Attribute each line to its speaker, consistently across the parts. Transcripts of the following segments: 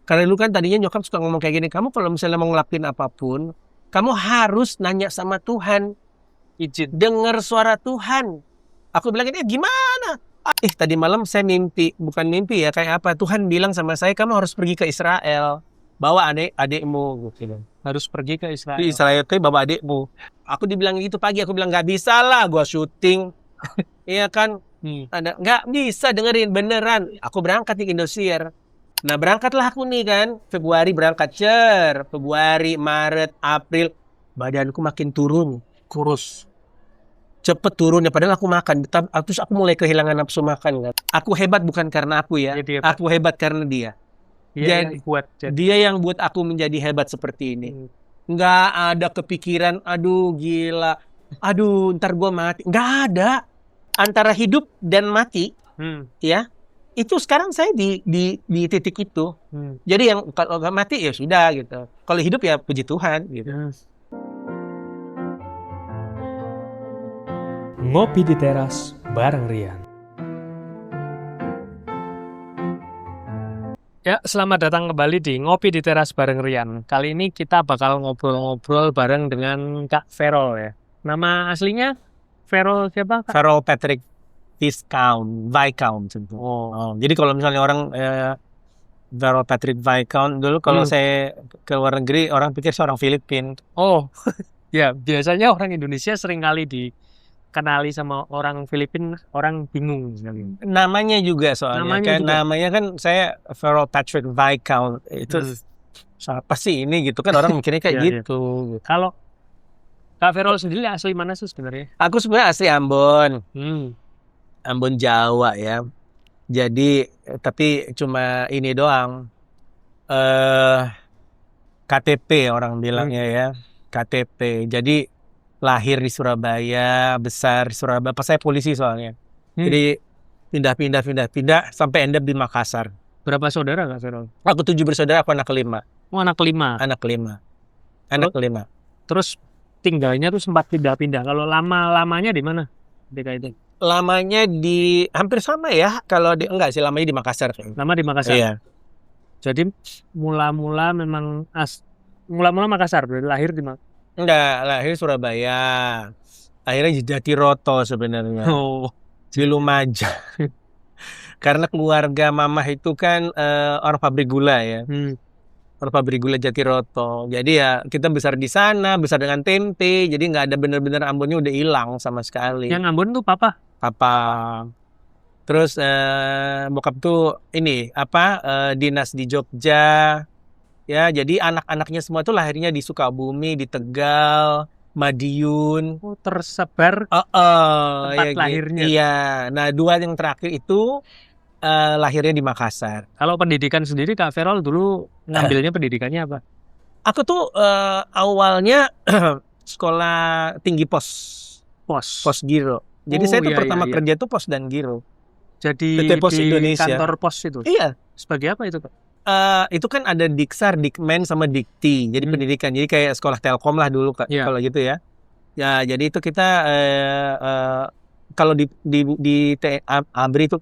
Speaker 1: Karena dulu kan tadinya nyokap suka ngomong kayak gini, kamu kalau misalnya mau ngelakuin apapun, kamu harus nanya sama Tuhan,
Speaker 2: Izin.
Speaker 1: dengar suara Tuhan. Aku bilang ini gimana? Tadi malam saya bukan mimpi ya, kayak apa? Tuhan bilang sama saya, kamu harus pergi ke Israel, bawa adikmu gitu.
Speaker 2: Harus pergi ke Israel.
Speaker 1: Di Israel tuh bawa adikmu. Aku dibilang gitu pagi, aku bilang nggak bisa lah, gua syuting. Iya kan? Nggak bisa dengerin beneran. Aku berangkat di Indosiar. Nah berangkatlah aku nih kan, Februari berangkat Februari, Maret, April, badanku makin turun, kurus. Cepet turunnya, padahal aku makan. Terus aku mulai kehilangan nafsu makan kan. Aku hebat bukan karena aku ya, aku hebat karena dia. Dia yang buat aku menjadi hebat seperti ini. Nggak ada kepikiran, aduh gila, aduh ntar gue mati. Nggak ada. Antara hidup dan mati, ya. Itu sekarang saya di titik itu. Jadi yang kalau nggak mati ya sudah gitu. Kalau hidup ya puji Tuhan gitu.
Speaker 3: Ngopi di teras bareng Rian.
Speaker 2: Ya, selamat datang kembali di Ngopi di Teras bareng Rian. Kali ini kita bakal ngobrol-ngobrol bareng dengan Kak Verol ya. Nama aslinya Verol siapa, Kak?
Speaker 1: Verol Patrick Viscount. Jadi kalau misalnya orang Verol Patrick Viscount dulu kalau saya ke luar negeri orang pikir saya orang Filipina.
Speaker 2: Oh, ya biasanya orang Indonesia sering kali dikenali sama orang Filipina, orang bingung.
Speaker 1: Namanya juga soalnya namanya kan saya Verol Patrick Viscount itu siapa sih ini gitu kan orang mikirnya kayak gitu.
Speaker 2: Kalau Kak Verol sendiri asli mana sih sebenarnya?
Speaker 1: Aku sebenarnya asli Ambon. Ambon Jawa ya. Jadi tapi cuma ini doang. KTP orang bilangnya ya. KTP. Jadi lahir di Surabaya, besar di Surabaya. Pas saya polisi soalnya. Jadi pindah sampai end up di Makassar.
Speaker 2: Berapa saudara Kak Verol?
Speaker 1: Aku 7 bersaudara, aku anak kelima.
Speaker 2: Oh, anak kelima.
Speaker 1: Anak kelima.
Speaker 2: Terus tinggalnya tuh sempat pindah-pindah. Kalau lamanya di mana? DKI.
Speaker 1: Lamanya di hampir sama ya. Kalau enggak sih, lamanya di Makassar.
Speaker 2: Lama di Makassar.
Speaker 1: Iya.
Speaker 2: Jadi mula-mula Makassar, berarti lahir di mana?
Speaker 1: Enggak, lahir Surabaya. Akhirnya Jatiroto sebenarnya. Di Lumajang. Karena keluarga mamah itu kan orang pabrik gula ya. Orang pabrik gula Jatiroto. Jadi ya kita besar di sana, besar dengan tempe. Jadi nggak ada benar-benar Ambonnya udah hilang sama sekali.
Speaker 2: Yang Ambon tuh papa.
Speaker 1: Terus bokap tuh ini dinas di Jogja. Ya, jadi anak-anaknya semua tuh lahirnya di Sukabumi, di Tegal, Madiun.
Speaker 2: Oh, tersebar tempat lahirnya.
Speaker 1: Iya. Nah, 2 yang terakhir itu lahirnya di Makassar.
Speaker 2: Kalau pendidikan sendiri Kak Verol dulu ngambilnya pendidikannya apa?
Speaker 1: Aku tuh awalnya sekolah tinggi pos giro. Jadi saya tuh pertama kerja tuh pos dan giro.
Speaker 2: Jadi
Speaker 1: PT Pos
Speaker 2: di
Speaker 1: Indonesia.
Speaker 2: Kantor pos itu?
Speaker 1: Iya.
Speaker 2: Sebagai apa itu Pak?
Speaker 1: Itu kan ada Diksar, Dikmen sama Dikti. Jadi pendidikan. Jadi kayak sekolah Telkom lah dulu kalau gitu ya. Ya, jadi itu kita kalau di Abri itu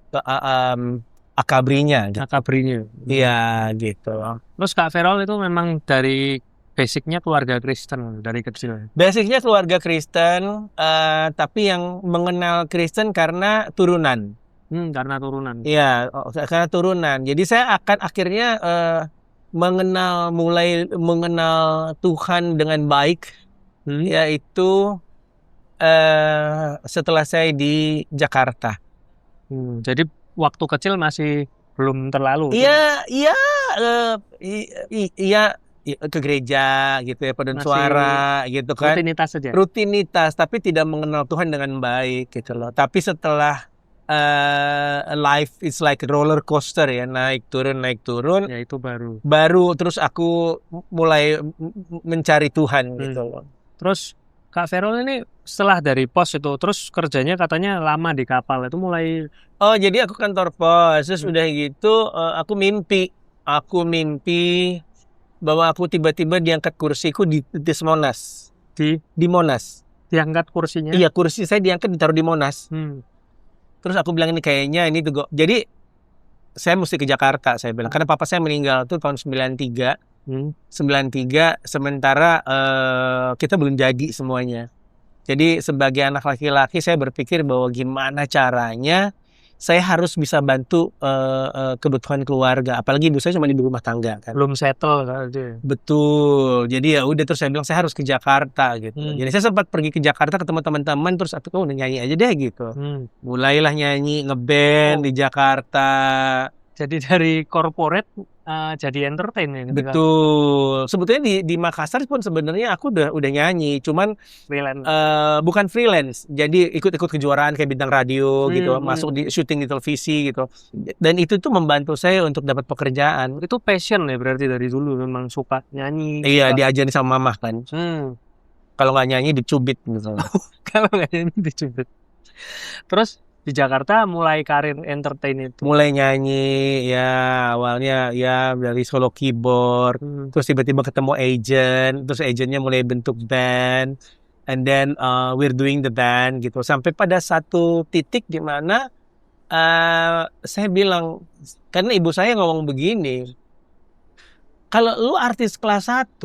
Speaker 1: Akabrinya.
Speaker 2: Akabrinya.
Speaker 1: Iya, gitu.
Speaker 2: Terus Kak Verol itu memang dari basicnya keluarga Kristen dari kecil.
Speaker 1: Basicnya keluarga Kristen, tapi yang mengenal Kristen karena turunan.
Speaker 2: Karena turunan.
Speaker 1: Iya, karena turunan. Jadi saya akan akhirnya mulai mengenal Tuhan dengan baik, yaitu setelah saya di Jakarta.
Speaker 2: Jadi waktu kecil masih belum terlalu.
Speaker 1: Iya, ke gereja gitu ya, paduan suara gitu kan.
Speaker 2: Rutinitas saja.
Speaker 1: Rutinitas, tapi tidak mengenal Tuhan dengan baik gitu loh. Tapi setelah life is like roller coaster ya, naik turun.
Speaker 2: Ya itu
Speaker 1: baru terus aku mulai mencari Tuhan gitu loh.
Speaker 2: Terus Kak Verol ini setelah dari pos itu terus kerjanya katanya lama di kapal itu mulai.
Speaker 1: Oh, jadi aku kantor pos. Terus udah gitu aku mimpi bahwa aku tiba-tiba diangkat kursiku di Monas. Di Monas.
Speaker 2: Diangkat kursinya?
Speaker 1: Iya, kursi saya diangkat ditaruh di Monas. Terus aku bilang ini kayaknya ini tuh. Jadi saya mesti ke Jakarta, saya bilang. Karena papa saya meninggal tuh tahun 93. 93, sementara kita belum jadi semuanya. Jadi sebagai anak laki-laki saya berpikir bahwa gimana caranya saya harus bisa bantu kebutuhan keluarga. Apalagi ibu saya cuma ibu rumah tangga kan.
Speaker 2: Belum settle kan itu.
Speaker 1: Betul. Jadi ya udah, terus saya bilang saya harus ke Jakarta gitu. Jadi saya sempat pergi ke Jakarta ketemu teman-teman, terus aku udah nyanyi aja deh gitu. Mulailah nyanyi ngeband di Jakarta.
Speaker 2: Jadi dari corporate jadi entertain ya gitu kan?
Speaker 1: Betul. Sebetulnya di Makassar pun sebenarnya aku udah nyanyi, cuman
Speaker 2: Freelance.
Speaker 1: bukan freelance. Jadi ikut-ikut kejuaraan kayak bintang radio gitu, masuk di syuting di televisi gitu. Dan itu tuh membantu saya untuk dapat pekerjaan.
Speaker 2: Itu passion ya berarti dari dulu memang suka nyanyi.
Speaker 1: Iya,
Speaker 2: suka-
Speaker 1: diajarin sama mama kan. Kalau nggak nyanyi dicubit misalnya.
Speaker 2: Kalau nggak nyanyi dicubit. Terus di Jakarta mulai karir entertain itu.
Speaker 1: Mulai nyanyi ya, awalnya ya dari solo keyboard, terus tiba-tiba ketemu agent, terus agentnya mulai bentuk band, and then we're doing the band gitu, sampai pada satu titik di mana saya bilang, karena ibu saya ngomong begini, kalau lu artis kelas 1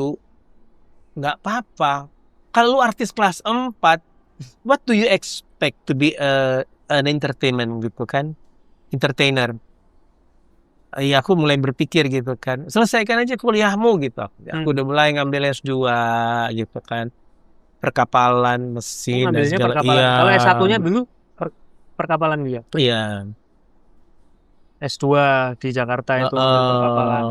Speaker 1: nggak apa-apa, kalau lu artis kelas 4, what do you expect to be an entertainment gitu kan, entertainer. Ya aku mulai berpikir gitu kan, selesaikan aja kuliahmu gitu. Aku udah mulai ngambil S2 gitu kan, perkapalan, mesin dan
Speaker 2: Ngambilnya
Speaker 1: segala.
Speaker 2: perkapalan.
Speaker 1: Iya.
Speaker 2: Kalau S1-nya dulu perkapalan dia.
Speaker 1: Iya.
Speaker 2: S2 di Jakarta itu perkapalan.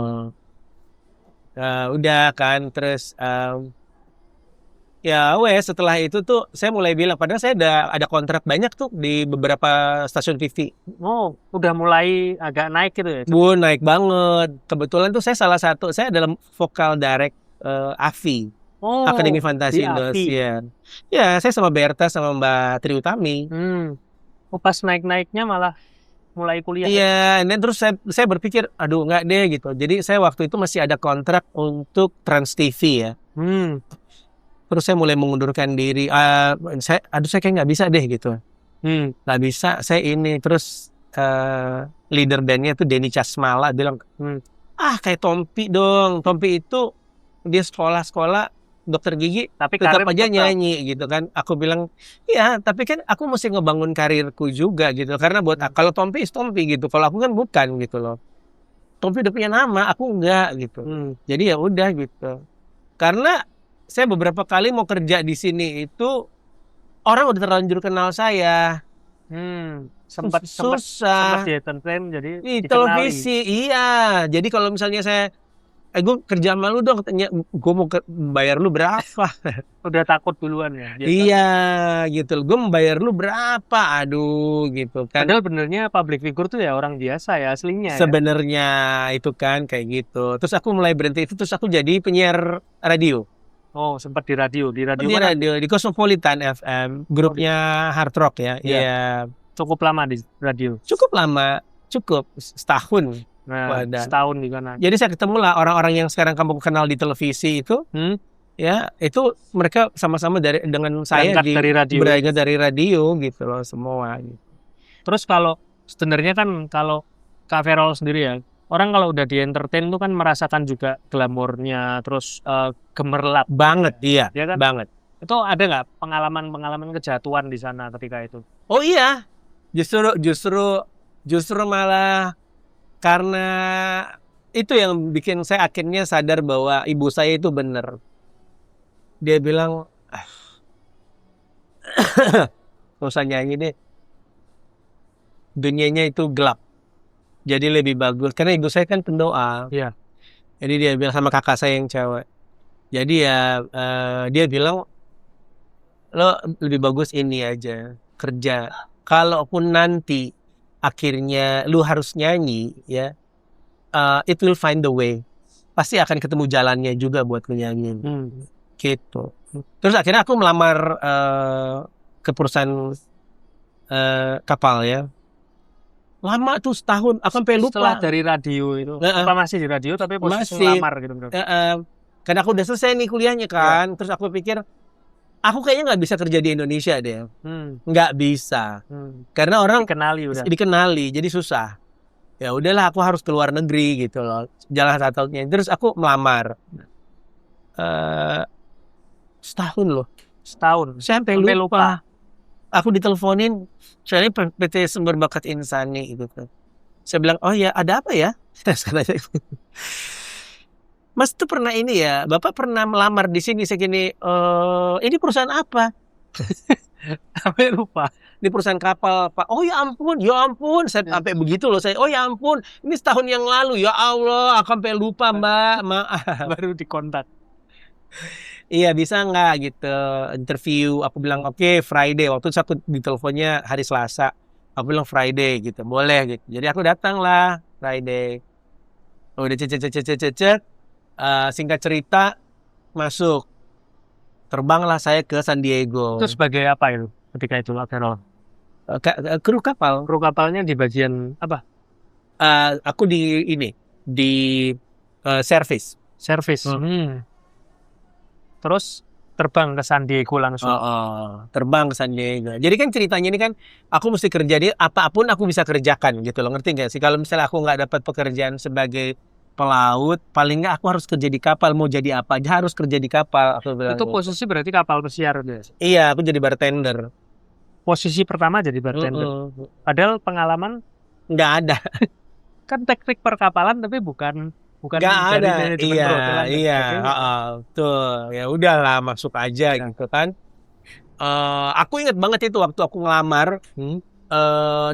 Speaker 1: Udah kan, terus ya wes setelah itu tuh saya mulai bilang, padahal saya ada kontrak banyak tuh di beberapa stasiun TV.
Speaker 2: Oh, udah mulai agak naik gitu ya?
Speaker 1: Bu, naik banget. Kebetulan tuh saya adalah vokal direct AFI,
Speaker 2: Oh,
Speaker 1: Akademi Fantasi
Speaker 2: di AFI.
Speaker 1: Indosiar. Ya, saya sama Berta sama Mbak Tri Utami.
Speaker 2: Oh, pas naik-naiknya malah mulai kuliah.
Speaker 1: Iya, dan terus saya berpikir, aduh nggak deh gitu. Jadi saya waktu itu masih ada kontrak untuk Trans TV ya. Terus saya mulai mengundurkan diri. Saya kayak nggak bisa deh gitu. Nggak bisa. Saya ini terus leader bandnya tuh Denny Casmala bilang, kayak Tompi dong. Tompi itu dia sekolah dokter gigi,
Speaker 2: Tapi
Speaker 1: tetap
Speaker 2: karir
Speaker 1: aja
Speaker 2: tetap.
Speaker 1: nyanyi gitu kan. Aku bilang, iya, tapi kan aku mesti ngebangun karirku juga gitu. Karena buat kalau Tompi is Tompi gitu. Kalau aku kan bukan gitu loh. Tompi udah punya nama, aku enggak gitu. Jadi ya udah gitu. Karena saya beberapa kali mau kerja di sini itu orang udah terlanjur kenal saya.
Speaker 2: Sempat
Speaker 1: susah
Speaker 2: di entertain jadi
Speaker 1: di
Speaker 2: dikenali.
Speaker 1: televisi. Iya. Jadi kalau misalnya saya gue kerja sama lu dong, tanya gue mau bayar lu berapa?
Speaker 2: Udah takut duluan ya. Biasa.
Speaker 1: Iya gitu. Gue mau bayar lu berapa? Aduh gitu kan.
Speaker 2: Padahal benernya public figure tuh ya orang biasa ya aslinya.
Speaker 1: Sebenarnya itu kan kayak gitu. Terus aku mulai berhenti itu, terus aku jadi penyiar radio.
Speaker 2: Oh, sempat di radio. Di radio
Speaker 1: Di
Speaker 2: mana?
Speaker 1: radio di Cosmopolitan FM, grupnya Hard Rock ya. Iya.
Speaker 2: Cukup lama di radio.
Speaker 1: Cukup lama, cukup setahun.
Speaker 2: Nah,
Speaker 1: Wadah.
Speaker 2: setahun di sana.
Speaker 1: Jadi saya ketemu lah orang-orang yang sekarang kamu kenal di televisi itu. Ya, itu mereka sama-sama dengan saya
Speaker 2: Berangkat dari radio.
Speaker 1: berangkat dari radio gitu loh semua.
Speaker 2: Terus kalau sebenarnya kan kalau Kak Ferol sendiri ya, orang kalau udah di entertain tuh kan merasakan juga glamornya, terus gemerlap.
Speaker 1: Banget, iya,
Speaker 2: Ya kan?
Speaker 1: banget.
Speaker 2: Itu ada nggak pengalaman kejatuhan di sana ketika itu?
Speaker 1: Oh iya, justru malah karena itu yang bikin saya akhirnya sadar bahwa ibu saya itu benar. Dia bilang, nggak usah nyanyi deh, dunianya itu gelap. Jadi lebih bagus, karena ibu saya kan pendoa.
Speaker 2: Iya.
Speaker 1: Jadi dia bilang sama kakak saya yang cewek. Jadi ya dia bilang, lo lebih bagus ini aja, kerja. Kalaupun nanti akhirnya lu harus nyanyi, ya, it will find the way. Pasti akan ketemu jalannya juga buat lu nyanyi. Gitu. Terus akhirnya aku melamar ke perusahaan kapal ya. Lama tuh setahun, aku sampai lupa.
Speaker 2: Setelah dari radio itu, apa masih di radio tapi posisi
Speaker 1: Masih.
Speaker 2: lamar gitu bro?
Speaker 1: Karena aku udah selesai nih kuliahnya kan, terus aku pikir, aku kayaknya nggak bisa kerja di Indonesia deh, nggak bisa, karena orang
Speaker 2: Dikenali udah.
Speaker 1: dikenali, jadi susah. Ya udahlah, aku harus keluar negeri gitu loh. Jalan satu-satunya. Terus aku melamar. Eh, Setahun loh.
Speaker 2: Setahun.
Speaker 1: Saya sampai lupa. Aku diteleponin, soalnya PT Sumber Bakat Insani gitu kan. Saya bilang, oh ya, ada apa ya? Mas tuh pernah ini ya, Bapak pernah melamar di sini segini. Ini perusahaan apa?
Speaker 2: Sampai lupa.
Speaker 1: Di perusahaan kapal, Pak. Oh ya ampun, ya ampun. Saya sampai begitu loh saya. Oh ya ampun, ini setahun yang lalu. Ya Allah, aku sampai lupa, Mbak. Maaf.
Speaker 2: Baru dikontak.
Speaker 1: Iya, bisa nggak gitu interview? Aku bilang oke, Friday. Waktu itu aku diteleponnya hari Selasa. Aku bilang Friday gitu, boleh gitu. Jadi aku datang lah Friday. Udah cek. Singkat cerita masuk. Terbanglah saya ke San Diego.
Speaker 2: Itu sebagai apa itu ketika itu Kak Ferol?
Speaker 1: Kru kapal.
Speaker 2: Kru kapalnya di bagian apa?
Speaker 1: Aku di service.
Speaker 2: Service. Terus terbang ke San Diego langsung.
Speaker 1: Terbang ke San Diego. Jadi kan ceritanya ini kan aku mesti kerja di apapun aku bisa kerjakan gitu loh, ngerti nggak sih? Kalau misalnya aku nggak dapat pekerjaan sebagai pelaut, paling nggak aku harus kerja di kapal. Mau jadi apa aja harus kerja di kapal. Aku bilang.
Speaker 2: Itu posisi berarti kapal pesiar gitu ya?
Speaker 1: Iya, aku jadi bartender.
Speaker 2: Posisi pertama jadi bartender. Padahal pengalaman
Speaker 1: Nggak ada.
Speaker 2: kan teknik perkapalan tapi bukan
Speaker 1: Nggak
Speaker 2: dari
Speaker 1: ada.
Speaker 2: manajemen
Speaker 1: Iya,
Speaker 2: perhotelan dan
Speaker 1: iya.
Speaker 2: sebagainya.
Speaker 1: Tuh, ya udahlah masuk aja gitu kan. Aku ingat banget itu waktu aku ngelamar.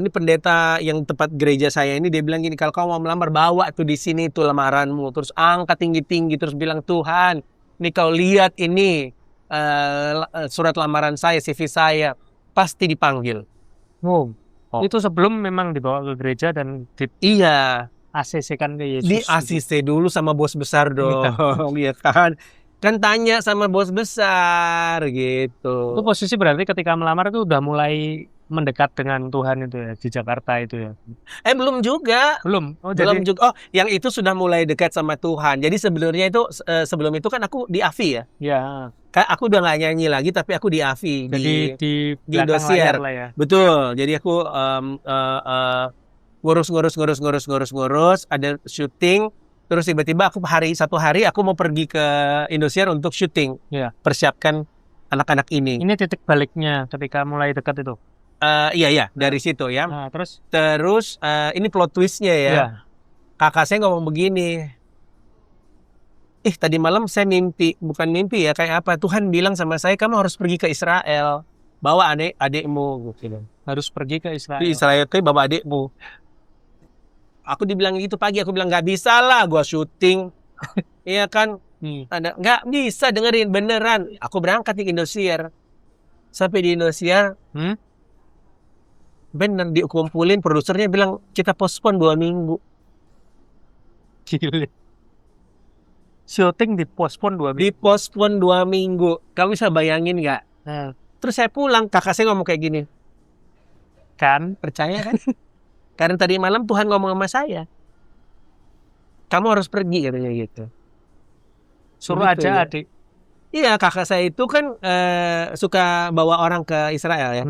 Speaker 1: Ini pendeta yang tepat gereja saya ini dia bilang gini, kalau kamu mau melamar bawa tuh di sini tuh lamaranmu, terus angkat tinggi-tinggi, terus bilang Tuhan, nih kau lihat ini surat lamaran saya, CV saya, pasti dipanggil.
Speaker 2: Oh. Itu sebelum memang dibawa ke gereja dan
Speaker 1: Iya.
Speaker 2: ACC-kan ke Yesus.
Speaker 1: Di ACC dulu sama bos besar dong, ya kan? Kan tanya sama bos besar gitu.
Speaker 2: Itu posisi berarti ketika melamar itu udah mulai mendekat dengan Tuhan itu ya di Jakarta itu ya.
Speaker 1: Belum juga.
Speaker 2: Belum. Oh,
Speaker 1: Belum
Speaker 2: jadi
Speaker 1: juga. Oh, yang itu sudah mulai dekat sama Tuhan. Jadi sebenarnya itu sebelum itu kan aku di AVI ya.
Speaker 2: ya.
Speaker 1: Aku udah nggak nyanyi lagi, tapi aku di AVI
Speaker 2: Jadi di belakang
Speaker 1: Indosiar
Speaker 2: layar lah ya.
Speaker 1: Betul. Jadi aku ngurus, ada syuting. Terus tiba-tiba aku satu hari aku mau pergi ke Indosiar untuk syuting.
Speaker 2: Iya.
Speaker 1: Persiapkan anak-anak ini.
Speaker 2: Ini titik baliknya ketika mulai dekat itu.
Speaker 1: Iya, dari situ ya.
Speaker 2: Nah, terus
Speaker 1: ini plot twistnya ya.
Speaker 2: Iya.
Speaker 1: Kakak saya ngomong begini. Tadi malam saya bukan mimpi ya, kayak apa? Tuhan bilang sama saya, kamu harus pergi ke Israel. Bawa adikmu. Gitu.
Speaker 2: Harus pergi ke Israel.
Speaker 1: Di Israel itu bawa adikmu. Aku dibilang gitu pagi, aku bilang nggak bisa lah, gua syuting. Iya kan? Nggak bisa dengerin beneran. Aku berangkat di Indosiar. Sampai di Indosiar, bener dikumpulin, produsernya bilang kita postpone 2 minggu.
Speaker 2: Gile. Syuting dipospon 2 minggu.
Speaker 1: Dipospon 2 minggu. Kamu bisa bayangin nggak? Terus saya pulang, kakak saya ngomong kayak gini.
Speaker 2: Kan?
Speaker 1: Percaya kan? Karena tadi malam Tuhan ngomong sama saya. Kamu harus pergi katanya gitu.
Speaker 2: Suruh
Speaker 1: Begitu,
Speaker 2: aja
Speaker 1: ya.
Speaker 2: adik.
Speaker 1: Iya, kakak saya itu kan suka bawa orang ke Israel ya.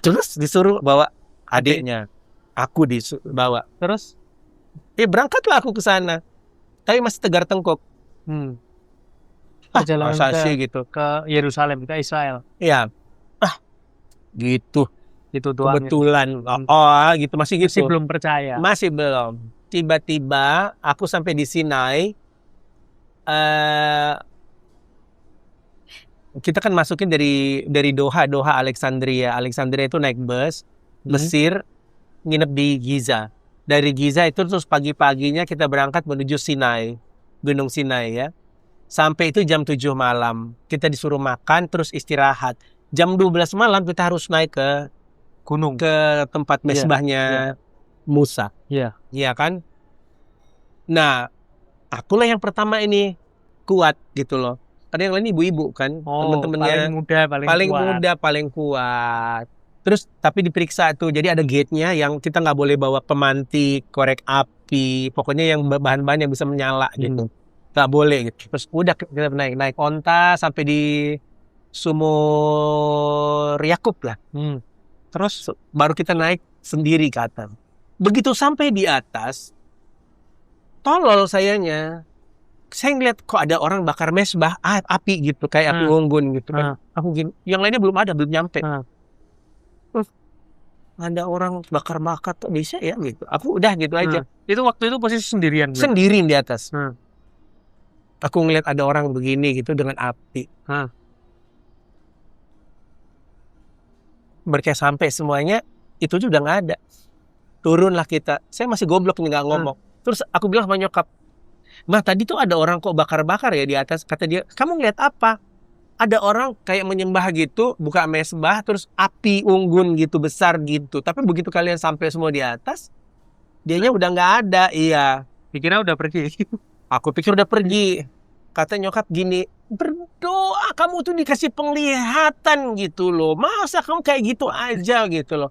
Speaker 1: Terus disuruh bawa adiknya. Aku dibawa.
Speaker 2: Terus?
Speaker 1: Berangkatlah aku ke sana. Tapi masih tegar tengkuk.
Speaker 2: Perjalanan
Speaker 1: gitu.
Speaker 2: ke Yerusalem, ke Israel.
Speaker 1: Iya. Gitu.
Speaker 2: Itu doang.
Speaker 1: Kebetulan. Gitu masih gitu.
Speaker 2: Masih belum percaya.
Speaker 1: Masih belum. Tiba-tiba aku sampai di Sinai. Kita kan masukin dari Doha Alexandria itu naik bus Mesir, nginep di Giza. Dari Giza itu terus pagi-paginya kita berangkat menuju Sinai, Gunung Sinai ya. Sampai itu jam 7 malam. Kita disuruh makan terus istirahat. Jam 12 malam kita harus naik ke
Speaker 2: gunung,
Speaker 1: ke tempat mesbahnya Musa.
Speaker 2: Iya.
Speaker 1: Iya kan? Nah, akulah yang pertama ini kuat gitu loh. Ada yang lain ibu-ibu kan, teman-temannya
Speaker 2: paling muda,
Speaker 1: paling kuat. Terus tapi diperiksa tuh, jadi ada gate-nya yang kita nggak boleh bawa pemantik, korek api, pokoknya yang bahan-bahan yang bisa menyala gitu, nggak boleh gitu. Terus udah kita naik onta sampai di Sumur Yakub lah.
Speaker 2: Terus
Speaker 1: baru kita naik sendiri ke atas. Begitu sampai di atas, tolol sayanya. Saya ngeliat kok ada orang bakar mesbah, api gitu, kayak api unggun gitu kan. Aku gini, yang lainnya belum nyampe. Ada orang bakar-bakar tuh bisa ya gitu. Aku udah gitu aja.
Speaker 2: Itu waktu itu posisi sendirian.
Speaker 1: Sendiri di atas. Aku ngeliat ada orang begini gitu dengan api. Berkayak sampai semuanya itu juga nggak ada. Turunlah kita. Saya masih goblok nih nggak ngomong. Terus aku bilang sama nyokap, "Mah, tadi tuh ada orang kok bakar-bakar ya di atas." Kata dia, "Kamu ngeliat apa?" Ada orang kayak menyembah gitu, buka mesbah, terus api unggun gitu, besar gitu. Tapi begitu kalian sampai semua di atas, dianya udah nggak ada. Iya.
Speaker 2: Pikirnya udah pergi.
Speaker 1: Aku pikir udah pergi. Kata nyokap gini, "Berdoa, kamu tuh dikasih penglihatan gitu loh. Masa kamu kayak gitu aja gitu loh.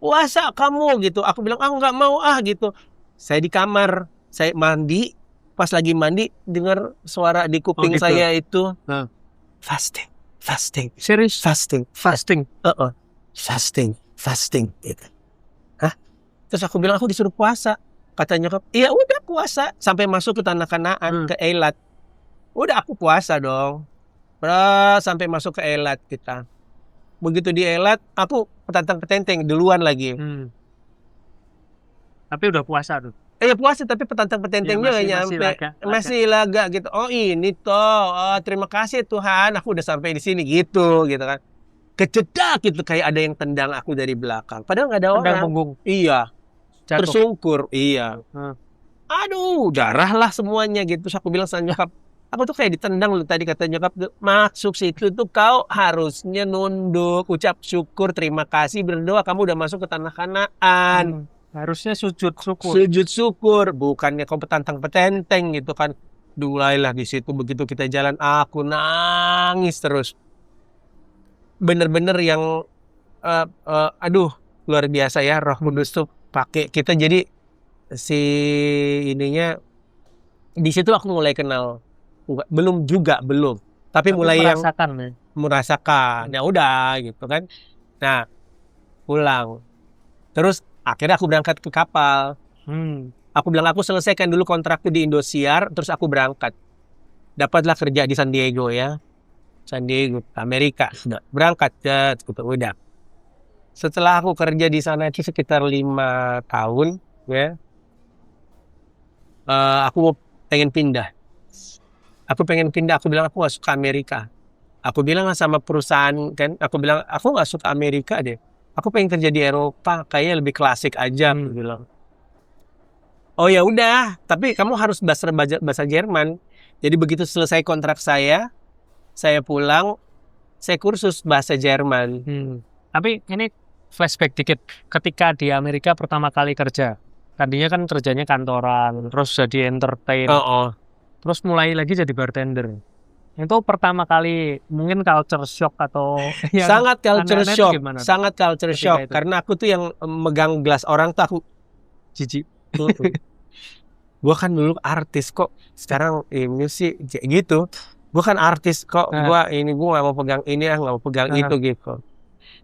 Speaker 1: Puasa kamu gitu." Aku bilang, nggak mau gitu. Saya di kamar, saya mandi. Pas lagi mandi, dengar suara di kuping
Speaker 2: gitu.
Speaker 1: saya itu. Fasting.
Speaker 2: Serius?
Speaker 1: Fasting. Fasting gitu. Terus aku bilang, aku disuruh puasa. Kata nyokap, iya udah puasa. Sampai masuk ke Tanah Kanaan, ke Eilat. Udah aku puasa dong. Sampai masuk ke Eilat kita. Begitu di Eilat, aku petantang-petenteng duluan lagi.
Speaker 2: Tapi udah puasa tuh.
Speaker 1: Puasa tapi petantang-petentengnya nggak nyampe. Masih laga gitu. Oh ini toh. Oh, terima kasih Tuhan. Aku udah sampai di sini gitu kan. Kecedak gitu, kayak ada yang tendang aku dari belakang. Padahal nggak ada orang.
Speaker 2: Tendang punggung.
Speaker 1: Iya.
Speaker 2: Jatuh.
Speaker 1: Tersungkur. Iya. Aduh, darah lah semuanya gitu. Terus aku bilang sama nyokap, aku tuh kayak ditendang loh tadi. Kata nyokap, masuk situ tuh kau harusnya nunduk, ucap syukur, terima kasih, berdoa. Kamu udah masuk ke Tanah Kanaan.
Speaker 2: Harusnya sujud syukur.
Speaker 1: Sujud syukur, bukannya kau petantang-petenteng gitu kan. Mulailah di situ. Begitu kita jalan, aku nangis terus. Bener-bener yang aduh, luar biasa ya, Roh Kudus tuh pakai kita. Jadi si ininya di situ aku mulai kenal. Belum, tapi mulai
Speaker 2: merasakan,
Speaker 1: yang merasakan. Ya udah gitu kan. Nah, pulang. Terus akhirnya aku berangkat ke kapal. Aku bilang, aku selesaikan dulu kontrakku di Indosiar, terus aku berangkat. Dapatlah kerja di San Diego ya. San Diego, Amerika. Sudah berangkat, udah. Setelah aku kerja di sana itu sekitar 5 tahun, ya. Aku pengen pindah. Aku bilang aku gak suka Amerika. Aku bilang sama perusahaan kan, aku bilang aku gak suka Amerika deh. Aku pengen kerja di Eropa, kayaknya lebih klasik aja. Aku bilang. Oh ya udah, tapi kamu harus bahasa Jerman. Jadi begitu selesai kontrak saya pulang, saya kursus bahasa Jerman.
Speaker 2: Tapi ini flashback dikit, ketika di Amerika pertama kali kerja, tadinya kan kerjanya kantoran, terus jadi entertain, terus mulai lagi jadi bartender. Itu pertama kali mungkin culture shock atau
Speaker 1: sangat culture shock, sangat culture shock
Speaker 2: itu.
Speaker 1: Karena aku tuh yang megang gelas orang tuh aku jijik. Gua kan dulu artis kok, sekarang ini sih gitu. Gua kan artis kok, gua nggak mau pegang ini, nggak mau pegang itu gitu.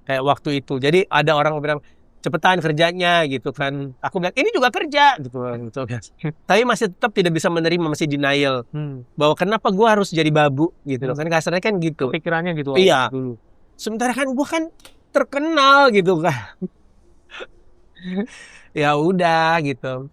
Speaker 1: Kayak waktu itu. Jadi ada orang bilang cepetan kerjanya gitu kan. Aku bilang ini juga kerja gitu. Tapi masih tetap tidak bisa menerima, masih denial. Bahwa kenapa gue harus jadi babu gitu loh. Kan kasarnya kan gitu.
Speaker 2: Pikirannya gitu.
Speaker 1: Iya.
Speaker 2: Dulu.
Speaker 1: Sementara kan gue kan terkenal gitu kan. Ya udah gitu.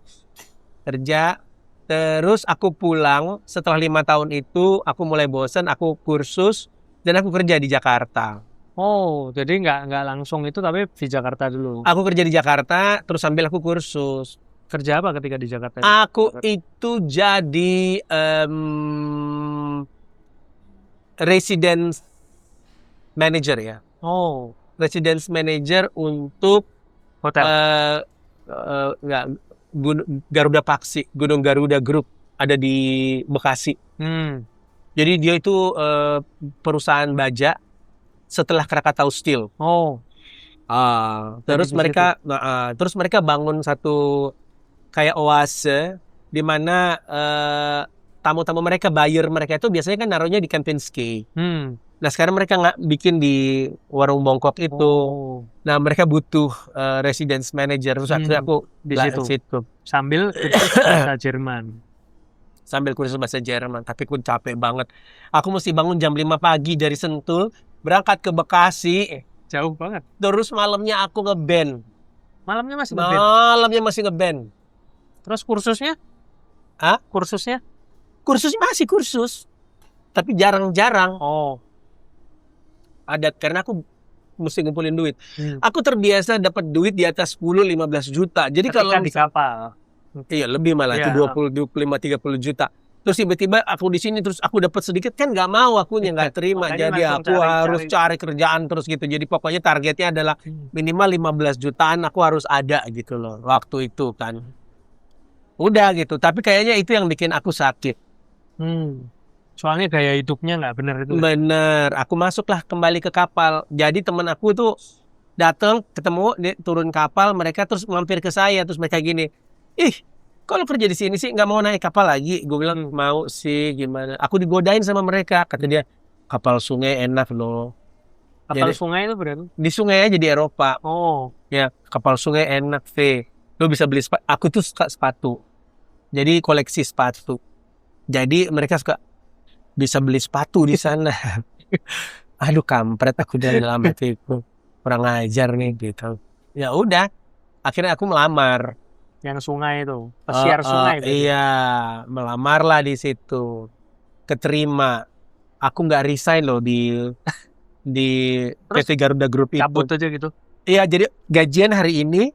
Speaker 1: Kerja. Terus aku pulang setelah 5 tahun itu aku mulai bosan, aku kursus dan aku kerja di Jakarta.
Speaker 2: Oh, jadi nggak langsung itu, tapi di Jakarta dulu.
Speaker 1: Aku kerja di Jakarta, terus sambil aku kursus.
Speaker 2: Kerja apa ketika di Jakarta?
Speaker 1: Aku itu jadi residence manager ya.
Speaker 2: Oh,
Speaker 1: Residence manager untuk
Speaker 2: hotel.
Speaker 1: Garuda Paksi, Gunung Garuda Group ada di Bekasi. Jadi dia itu perusahaan baja setelah Krakatau Steel. Terus mereka bangun satu kayak oase di mana tamu-tamu mereka, buyer mereka itu biasanya kan naruhnya di Kempinski. Nah sekarang mereka nggak bikin di warung bongkok itu. Nah mereka butuh residence manager. Terus akhirnya aku
Speaker 2: di
Speaker 1: lah
Speaker 2: situ. Sambil kursus bahasa Jerman.
Speaker 1: Sambil kursus bahasa Jerman. Tapi aku capek banget. Aku mesti bangun jam 5 pagi dari Sentul, berangkat ke Bekasi.
Speaker 2: Jauh banget.
Speaker 1: Terus malamnya aku ngeband.
Speaker 2: Malamnya masih ngeband?
Speaker 1: Malamnya masih ngeband.
Speaker 2: Terus kursusnya? Kursusnya?
Speaker 1: Kursusnya masih kursus. Tapi jarang-jarang. Ada karena aku mesti ngumpulin duit. Aku terbiasa dapat duit di atas 10-15 juta. Jadi
Speaker 2: ketika
Speaker 1: kalau
Speaker 2: di kapal.
Speaker 1: Iya, lebih malah itu 20, 25, 30 juta. Terus tiba-tiba aku di sini terus aku dapat sedikit kan nggak mau, akunya nggak terima. Jadi aku harus cari kerjaan terus gitu. Jadi pokoknya targetnya adalah minimal 15 jutaan aku harus ada gitu loh waktu itu kan. Udah gitu. Tapi kayaknya itu yang bikin aku sakit.
Speaker 2: Soalnya gaya hidupnya nggak benar itu.
Speaker 1: Bener, aku masuklah kembali ke kapal. Jadi temen aku tuh datang, ketemu, turun kapal, mereka terus mampir ke saya, terus mereka gini, ih, kalau kerja di sini sih nggak mau naik kapal lagi. Gue bilang mau sih, gimana? Aku digodain sama mereka, kata dia, kapal sungai enak loh.
Speaker 2: Kapal
Speaker 1: Jadi,
Speaker 2: sungai itu berarti?
Speaker 1: di sungai aja di Eropa. Ya, kapal sungai enak, V. Lo bisa beli sepatu. Aku tuh suka sepatu. Jadi koleksi sepatu. Jadi mereka suka bisa beli sepatu di sana. Aduh kampret aku dalam hatiku. Kurang ajar nih gitu. Ya udah, akhirnya aku melamar.
Speaker 2: Yang sungai itu, pesiar sungai.
Speaker 1: Iya, melamar lah di situ. Keterima. Aku nggak resign loh di PT Garuda Group itu.
Speaker 2: Cabut aja gitu.
Speaker 1: Iya, jadi gajian hari ini,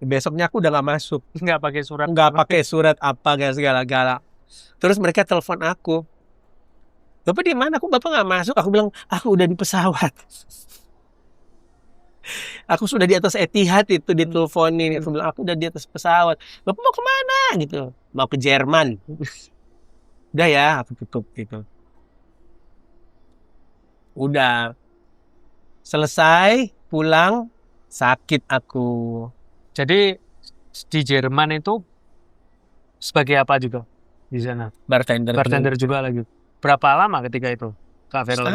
Speaker 1: besoknya aku udah nggak masuk.
Speaker 2: Nggak pakai surat.
Speaker 1: Nggak pakai surat apa kayak segala-gala. Terus mereka telepon aku. Bapak di mana? Bapak nggak masuk. Aku bilang, aku udah di pesawat. Aku sudah di atas Etihad itu diteleponin. Aku bilang, aku udah di atas pesawat. Bapak mau kemana? Gitu. Mau ke Jerman. Udah ya, aku tutup gitu. Udah. Selesai, pulang, sakit aku.
Speaker 2: Jadi di Jerman itu sebagai apa juga di sana? Bartender juga lagi. Berapa lama ketika itu, Kak Verla?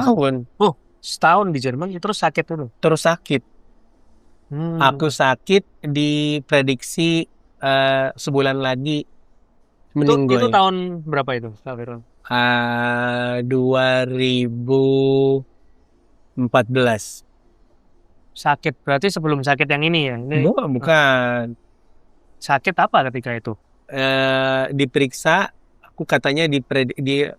Speaker 2: Setahun di Jerman, terus sakit dulu?
Speaker 1: Terus sakit. Aku sakit, diprediksi sebulan lagi meninggal.
Speaker 2: Itu tahun berapa itu, Kak Verla?
Speaker 1: 2014.
Speaker 2: Sakit, berarti sebelum sakit yang ini ya?
Speaker 1: Bukan.
Speaker 2: Sakit apa ketika itu?
Speaker 1: Diperiksa. Aku katanya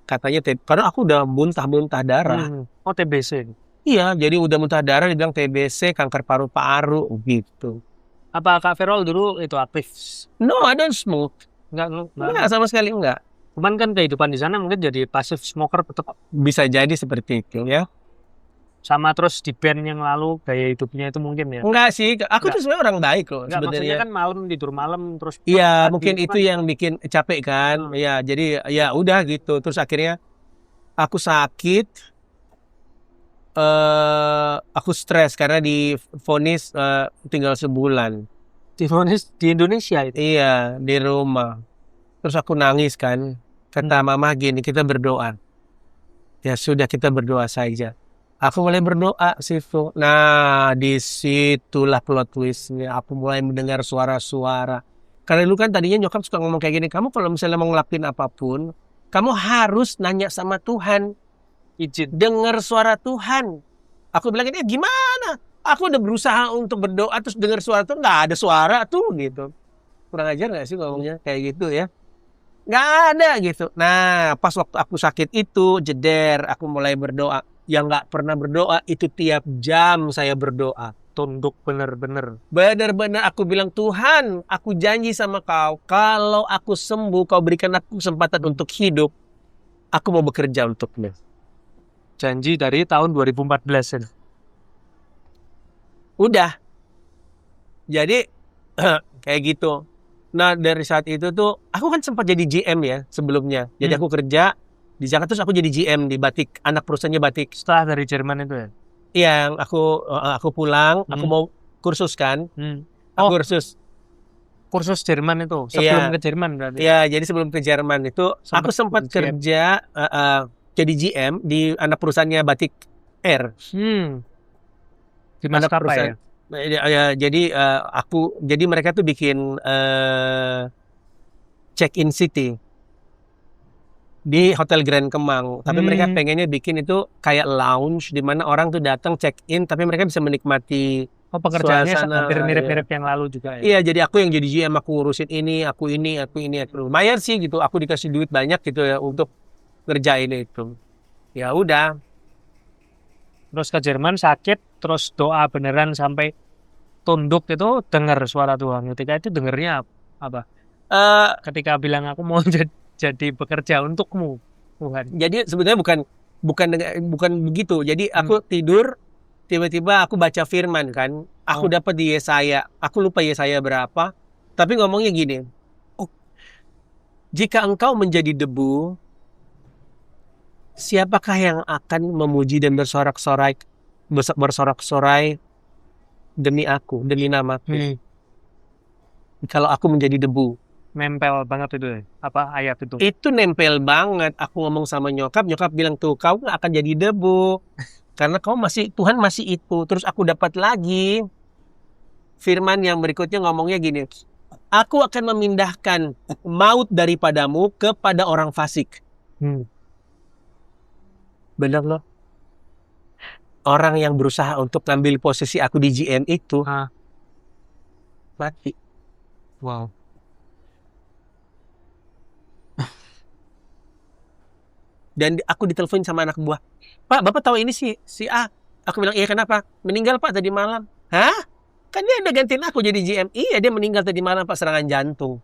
Speaker 1: katanya karena aku udah muntah darah.
Speaker 2: TBC.
Speaker 1: Iya, jadi udah muntah darah dibilang TBC, kanker paru-paru gitu.
Speaker 2: Apa Kak Verol dulu itu aktif?
Speaker 1: No, I don't smoke. Enggak sama sekali enggak.
Speaker 2: Cuman kan kehidupan di sana mungkin jadi passive smoker tetap.
Speaker 1: Bisa jadi seperti itu ya.
Speaker 2: Sama terus di band yang lalu gaya hidupnya itu mungkin ya?
Speaker 1: Enggak sih, aku tuh sebenarnya orang baik loh
Speaker 2: sebenarnya.
Speaker 1: Maksudnya
Speaker 2: kan malam tidur malam terus.
Speaker 1: Iya, mungkin itu yang bikin capek kan. Iya, jadi ya udah gitu. Terus akhirnya aku sakit. Aku stres karena divonis tinggal sebulan.
Speaker 2: Divonis di Indonesia itu?
Speaker 1: Iya, di rumah. Terus aku nangis kan. Kata mama gini, kita berdoa. Ya sudah, kita berdoa saja. Aku mulai berdoa situ. Nah, disitulah plot twistnya. Aku mulai mendengar suara-suara. Karena dulu kan tadinya nyokap suka ngomong kayak gini. Kamu kalau misalnya mau ngelakuin apapun, kamu harus nanya sama Tuhan.
Speaker 2: Izin.
Speaker 1: Dengar suara Tuhan. Aku bilang ini gimana? Aku udah berusaha untuk berdoa terus dengar suara Tuhan. Nggak ada suara tuh gitu. Kurang ajar nggak sih ngomongnya kayak gitu ya? Nggak ada gitu. Nah, pas waktu aku sakit itu, jeder. Aku mulai berdoa. Yang nggak pernah berdoa itu tiap jam saya berdoa.
Speaker 2: Tunduk benar-benar.
Speaker 1: Benar-benar aku bilang, Tuhan, aku janji sama kau, kalau aku sembuh, kau berikan aku kesempatan untuk hidup, aku mau bekerja untukmu.
Speaker 2: Janji dari tahun 2014 ya?
Speaker 1: Udah. Jadi kayak gitu. Nah dari saat itu tuh, aku kan sempat jadi GM ya sebelumnya. Jadi aku kerja di Jakarta, terus aku jadi GM di Batik, anak perusahaannya Batik.
Speaker 2: Setelah dari Jerman itu ya?
Speaker 1: Iya, aku pulang, aku mau kursus kan. Kursus
Speaker 2: Jerman itu, sebelum ke Jerman berarti?
Speaker 1: Iya, jadi sebelum ke Jerman itu, aku sempat kerja jadi GM di anak perusahaannya Batik Air.
Speaker 2: Di
Speaker 1: Ada
Speaker 2: maskapai ya.
Speaker 1: Jadi mereka tuh bikin check-in city di Hotel Grand Kemang. Tapi mereka pengennya bikin itu kayak lounge di mana orang tuh datang check-in tapi mereka bisa menikmati
Speaker 2: Pekerjaannya
Speaker 1: suasana,
Speaker 2: hampir mirip-mirip yang lalu juga ya.
Speaker 1: Iya, jadi aku yang jadi GM, aku ngurusin ini, aku lumayan sih gitu. Aku dikasih duit banyak gitu ya untuk ngerjain itu. Ya udah.
Speaker 2: Terus ke Jerman sakit, terus doa beneran sampai tunduk itu dengar suara Tuhan. Ketika itu dengernya apa? Ketika bilang aku mau jadi bekerja untukmu, Tuhan.
Speaker 1: Jadi sebenarnya bukan begitu. Jadi aku tidur, tiba-tiba aku baca firman kan. Aku dapat di Yesaya. Aku lupa Yesaya berapa. Tapi ngomongnya gini. Jika engkau menjadi debu, siapakah yang akan memuji dan bersorak-sorai demi aku, demi namaku? Kalau aku menjadi debu.
Speaker 2: Nempel banget itu apa ayat itu.
Speaker 1: Itu nempel banget. Aku ngomong sama nyokap bilang tuh, kau gak akan jadi debu. Karena Tuhan masih itu. Terus aku dapat lagi firman yang berikutnya ngomongnya gini. Aku akan memindahkan maut daripadamu kepada orang fasik. Benar loh. Orang yang berusaha untuk ngambil posisi aku di GM itu mati.
Speaker 2: Wow.
Speaker 1: Dan aku ditelepon sama anak buah. Pak, Bapak tahu ini si A? Aku bilang, iya kenapa? Meninggal Pak tadi malam. Hah? Kan dia udah gantiin aku jadi GM. Iya, dia meninggal tadi malam Pak, serangan jantung.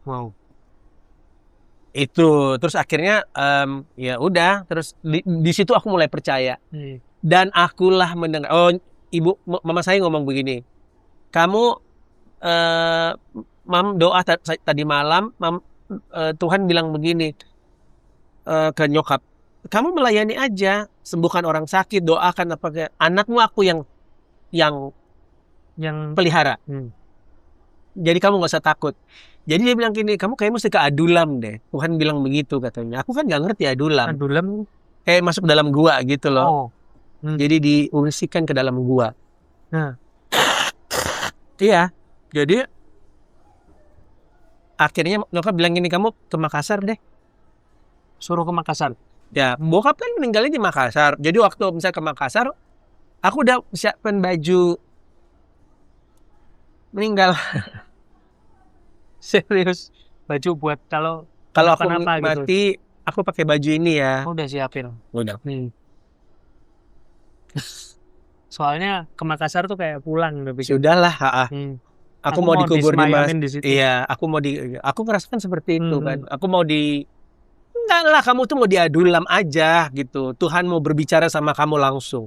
Speaker 2: Wow.
Speaker 1: Itu terus akhirnya ya udah, terus di situ aku mulai percaya. Dan akulah mendengar. Oh, mama saya ngomong begini. Kamu Mam doa tadi malam, Tuhan bilang begini ke nyokap, kamu melayani aja, sembuhkan orang sakit, doakan apa anakmu aku yang pelihara. Jadi kamu nggak usah takut. Jadi dia bilang gini, kamu kayak mesti ke Adulam deh. Tuhan bilang begitu katanya. Aku kan nggak ngerti Adulam.
Speaker 2: Adulam
Speaker 1: kayak masuk dalam gua gitu loh. Jadi diungsikan ke dalam gua. Iya. Jadi akhirnya nyokap bilang gini, kamu ke Makassar deh.
Speaker 2: Suruh ke Makassar.
Speaker 1: Ya, bokap kan meninggalnya di Makassar. Jadi waktu misalnya ke Makassar, aku udah siapin baju meninggal.
Speaker 2: Serius, baju buat kalau
Speaker 1: aku
Speaker 2: gitu.
Speaker 1: mati, aku pakai baju ini ya.
Speaker 2: Udah siapin.
Speaker 1: Udah.
Speaker 2: Soalnya ke Makassar tuh kayak pulang udah bikin.
Speaker 1: Sudahlah, aku mau dikubur di situ. Iya, aku merasakan seperti itu kan. Aku mau enggak lah, kamu tuh mau di Adulam aja gitu. Tuhan mau berbicara sama kamu langsung.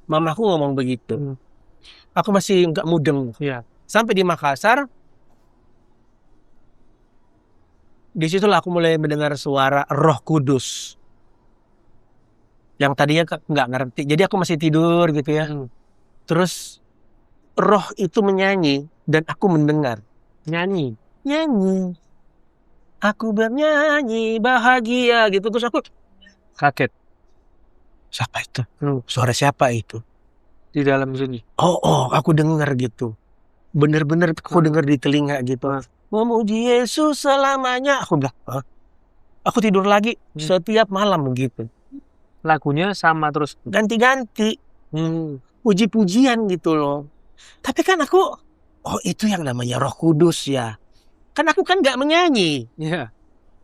Speaker 1: Mamaku ngomong begitu. Aku masih enggak mudeng.
Speaker 2: Iya.
Speaker 1: Sampai di Makassar, di situlah aku mulai mendengar suara Roh Kudus. Yang tadinya nggak ngerti. Jadi aku masih tidur gitu ya. Terus roh itu menyanyi dan aku mendengar.
Speaker 2: Nyanyi.
Speaker 1: Aku bernyanyi bahagia gitu. Terus aku
Speaker 2: kaget.
Speaker 1: Siapa itu? Suara siapa itu?
Speaker 2: Di dalam sini.
Speaker 1: Oh, aku dengar gitu. Bener-bener aku dengar di telinga gitu. Memuji Yesus selamanya. Aku bilang, aku tidur lagi setiap malam gitu.
Speaker 2: Lagunya sama terus.
Speaker 1: Ganti-ganti. Puji-pujian gitu loh. Tapi kan aku, itu yang namanya Roh Kudus ya. Kan aku kan gak menyanyi.
Speaker 2: Iya.